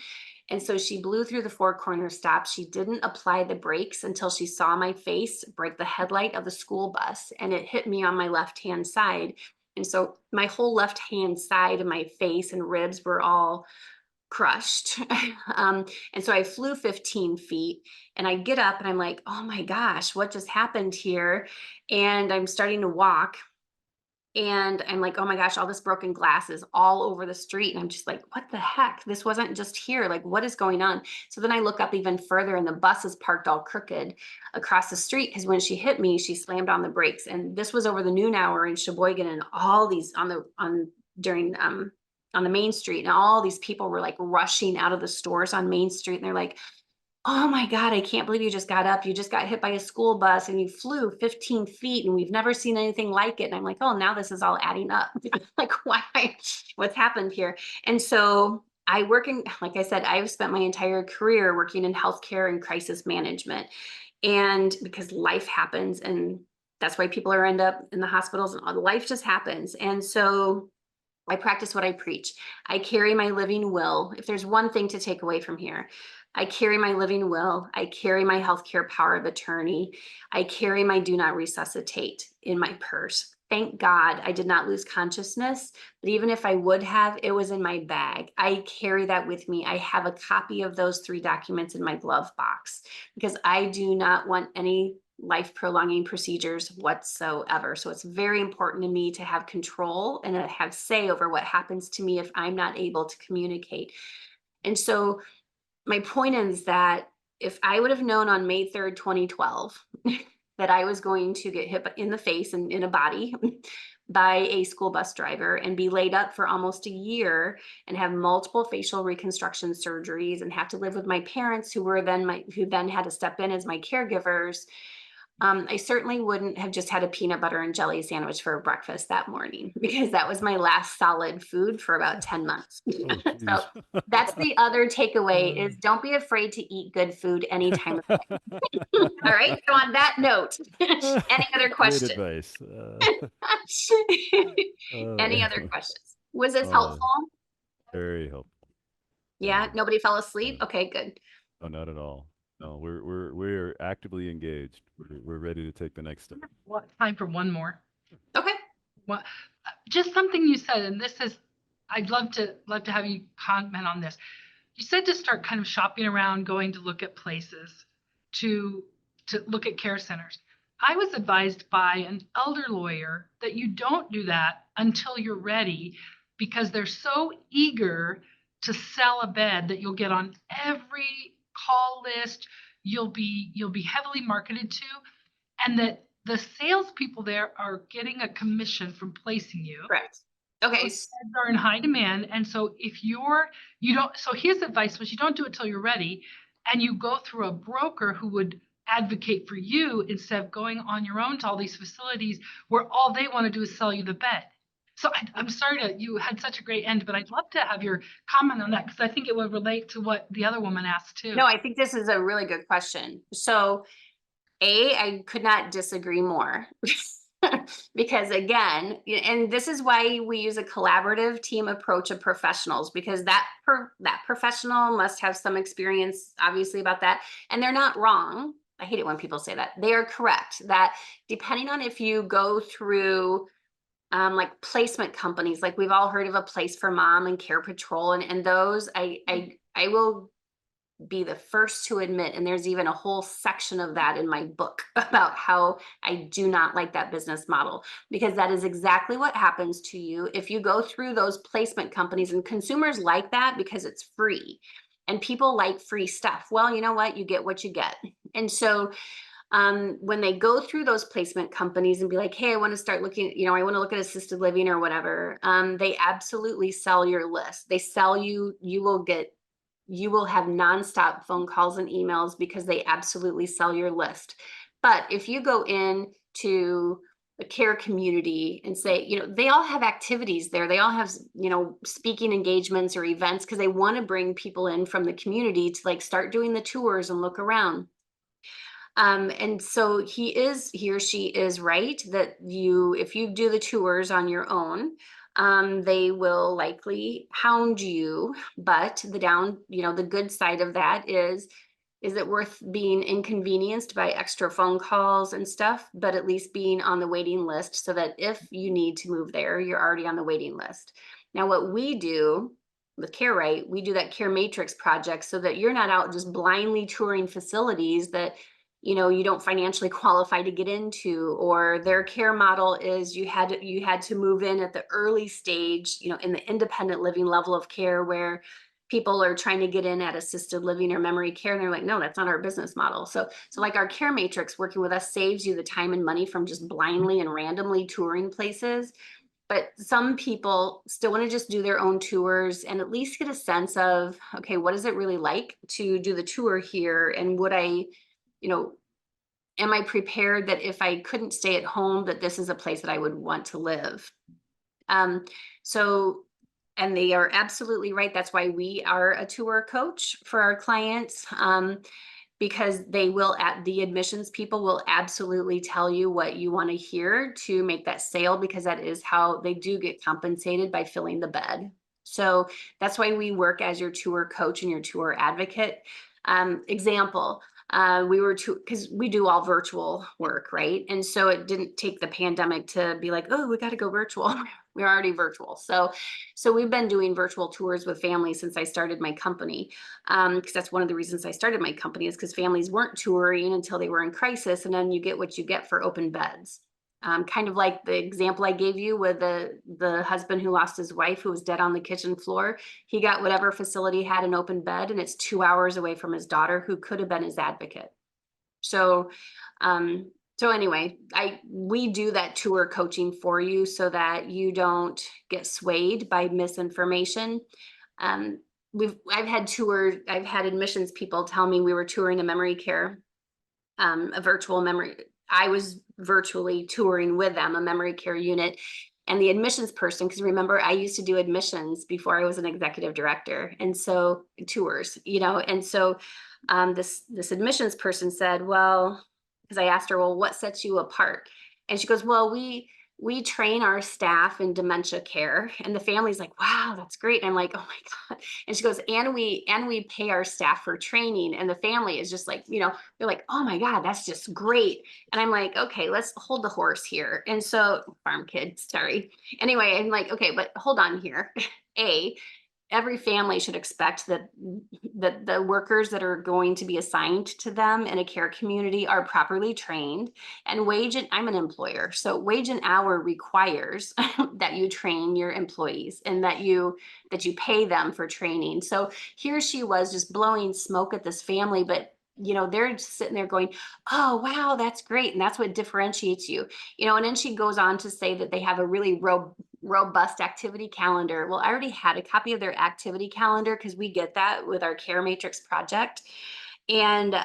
And so she blew through the 4-corner stop. She didn't apply the brakes until she saw my face break the headlight of the school bus, and it hit me on my left-hand side. And so my whole left-hand side of my face and ribs were all crushed. And so I flew 15 feet, and I get up and I'm like, oh my gosh, what just happened here? And I'm starting to walk. And I'm like, oh my gosh, all this broken glass is all over the street. And I'm just like, what the heck? This wasn't just here. Like, what is going on? So then I look up even further, and the bus is parked all crooked across the street, because when she hit me, she slammed on the brakes. And this was over the noon hour in Sheboygan, and all these on the main street, and all these people were like rushing out of the stores on Main Street. And they're like, oh my God, I can't believe you just got up. You just got hit by a school bus and you flew 15 feet and we've never seen anything like it. And I'm like, oh, now this is all adding up. Like, why? What's happened here? And so like I said, I've spent my entire career working in healthcare and crisis management. And because life happens, and that's why people end up in the hospitals, and life just happens. And so I practice what I preach. I carry my living will. If there's one thing to take away from here, I carry my living will. I carry my healthcare power of attorney. I carry my do not resuscitate in my purse. Thank God I did not lose consciousness, but even if I would have, it was in my bag. I carry that with me. I have a copy of those 3 documents in my glove box because I do not want any life prolonging procedures whatsoever. So it's very important to me to have control and to have say over what happens to me if I'm not able to communicate. And so my point is that if I would have known on May 3rd, 2012, that I was going to get hit in the face and in a body by a school bus driver and be laid up for almost a year and have multiple facial reconstruction surgeries and have to live with my parents who then had to step in as my caregivers, I certainly wouldn't have just had a peanut butter and jelly sandwich for breakfast that morning because that was my last solid food for about 10 months. Oh, So that's the other takeaway is don't be afraid to eat good food anytime of day. All right. So on that note, any other Great questions? advice. Any other questions? Was this uh, helpful? Very helpful. Yeah. Yeah. Nobody fell asleep? Yeah. Okay, good. Oh, not at all. No, we're actively engaged. We're ready to take the next step. What, time for one more? Okay. What, just something you said, and this is, I'd love to have you comment on this. You said to start kind of shopping around, going to look at places, to look at care centers. I was advised by an elder lawyer that you don't do that until you're ready because they're so eager to sell a bed that you'll get on every call list, you'll be heavily marketed to, and that the salespeople there are getting a commission from placing you. Correct. Okay. Those beds are in high demand, and so if you don't, so his advice was you don't do it till you're ready, and you go through a broker who would advocate for you instead of going on your own to all these facilities where all they want to do is sell you the bed. So I'm sorry you had such a great end, but I'd love to have your comment on that because I think it would relate to what the other woman asked too. No, I think this is a really good question. So I could not disagree more. Because again, and this is why we use a collaborative team approach of professionals, because that professional must have some experience, obviously, about that. And they're not wrong. I hate it when people say that. They are correct that depending on if you go through like placement companies, like we've all heard of A Place for Mom and Care Patrol, and those I will be the first to admit, and there's even a whole section of that in my book about how I do not like that business model, because that is exactly what happens to you if you go through those placement companies. And consumers like that because it's free and people like free stuff. Well, you know what? You get what you get. And so when they go through those placement companies and be like, hey, I want to start looking, I want to look at assisted living or whatever, they absolutely sell your list. They sell you, you will have nonstop phone calls and emails because they absolutely sell your list. But if you go in to the care community and say, they all have activities there. They all have, speaking engagements or events because they want to bring people in from the community to like start doing the tours and look around. And so he or she is right that if you do the tours on your own, they will likely hound you. But the good side of that is it worth being inconvenienced by extra phone calls and stuff, but at least being on the waiting list so that if you need to move there, you're already on the waiting list. Now, what we do with Care Right, we do that Care Matrix project so that you're not out just blindly touring facilities that you don't financially qualify to get into, or their care model is you had to move in at the early stage, in the independent living level of care where people are trying to get in at assisted living or memory care. And they're like, no, that's not our business model. So like our Care Matrix working with us saves you the time and money from just blindly and randomly touring places. But some people still want to just do their own tours and at least get a sense of, okay, what is it really like to do the tour here? And would I, am I prepared that if I couldn't stay at home, that this is a place that I would want to live? And they are absolutely right. That's why we are a tour coach for our clients, because the admissions people will absolutely tell you what you want to hear to make that sale, because that is how they do get compensated, by filling the bed. So that's why we work as your tour coach and your tour advocate. Example, because we do all virtual work, right? And so it didn't take the pandemic to be like, oh, we got to go virtual. We're already virtual. So we've been doing virtual tours with families since I started my company. Because that's one of the reasons I started my company, is because families weren't touring until they were in crisis. And then you get what you get for open beds. Kind of like the example I gave you with the husband who lost his wife, who was dead on the kitchen floor. He got whatever facility had an open bed, and it's 2 hours away from his daughter, who could have been his advocate. So anyway, we do that tour coaching for you so that you don't get swayed by misinformation. I've had admissions people tell me we were touring a memory care, a virtual memory. I was virtually touring with them, a memory care unit, and the admissions person, because remember, I used to do admissions before I was an executive director, and so tours, and so this admissions person said, well, because I asked her, well, what sets you apart? And she goes, well, we train our staff in dementia care. And the family's like, wow, that's great. And I'm like, oh my God. And she goes, and we pay our staff for training. And the family is just like, they're like, oh my God, that's just great. And I'm like, okay, let's hold the horse here. And so, farm kid, sorry. Anyway, I'm like, okay, but hold on here. Every family should expect that the workers that are going to be assigned to them in a care community are properly trained. And I'm an employer, so wage and hour requires that you train your employees and that you pay them for training. So here she was just blowing smoke at this family, but they're just sitting there going, oh, wow, that's great. And that's what differentiates you, and then she goes on to say that they have a really robust activity calendar. Well, I already had a copy of their activity calendar, because we get that with our Care Matrix project. And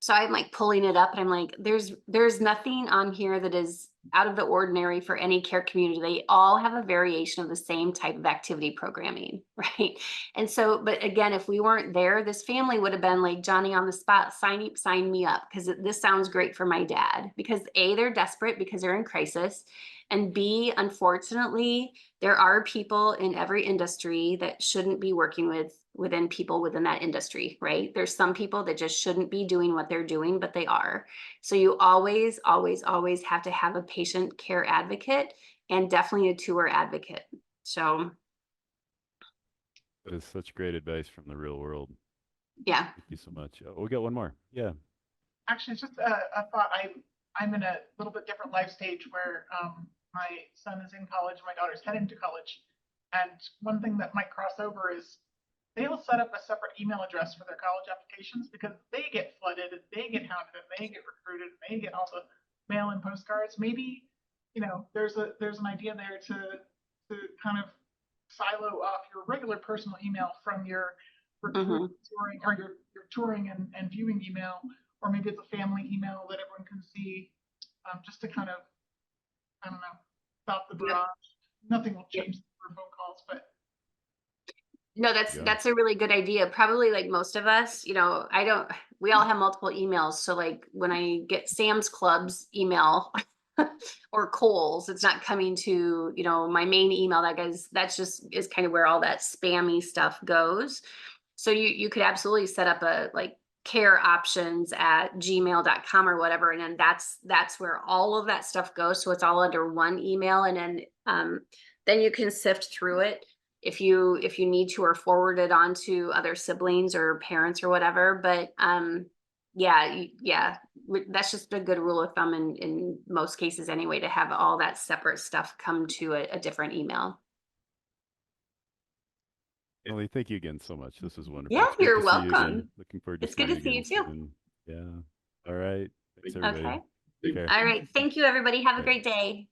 so I'm like pulling it up, and I'm like, there's nothing on here that is out of the ordinary for any care community. They all have a variation of the same type of activity programming, right? And so, but again, if we weren't there, this family would have been like Johnny on the spot, sign me up, because this sounds great for my dad. Because A, they're desperate because they're in crisis, and B, unfortunately, there are people in every industry that shouldn't be working within people within that industry, right? There's some people that just shouldn't be doing what they're doing, but they are. So you always, always, always have to have a patient care advocate, and definitely a tour advocate. So That is such great advice from the real world. yeah. Thank you so much. We got one more. Yeah. Actually, it's just a thought. I'm in a little bit different life stage where my son is in college, my daughter's heading to college. And one thing that might cross over is they will set up a separate email address for their college applications, because they get flooded, and they get hounded, and they get recruited, and they get all the mail and postcards. Maybe, there's an idea there to kind of silo off your regular personal email from your touring, or your touring and viewing email, or maybe it's a family email that everyone can see, just to kind of, I don't know, stop the barrage. Nothing will change for phone calls, but no, that's a really good idea. Probably like most of us, we all have multiple emails. So like when I get Sam's Club's email or Kohl's, it's not coming to, my main email. That's just is kind of where all that spammy stuff goes. So you could absolutely set up a like careoptions@gmail.com or whatever. And then that's where all of that stuff goes. So it's all under one email. And then you can sift through it if you need to, or forward it on to other siblings or parents or whatever. But that's just a good rule of thumb in most cases anyway, to have all that separate stuff come to a different email. Annalee, thank you again so much. This was wonderful. Yeah, you're welcome. Looking forward to It's good to see you too. soon. Yeah. All right. Thanks, everybody. Okay. Take care. All right. Thank you, everybody. Have a All right. great day.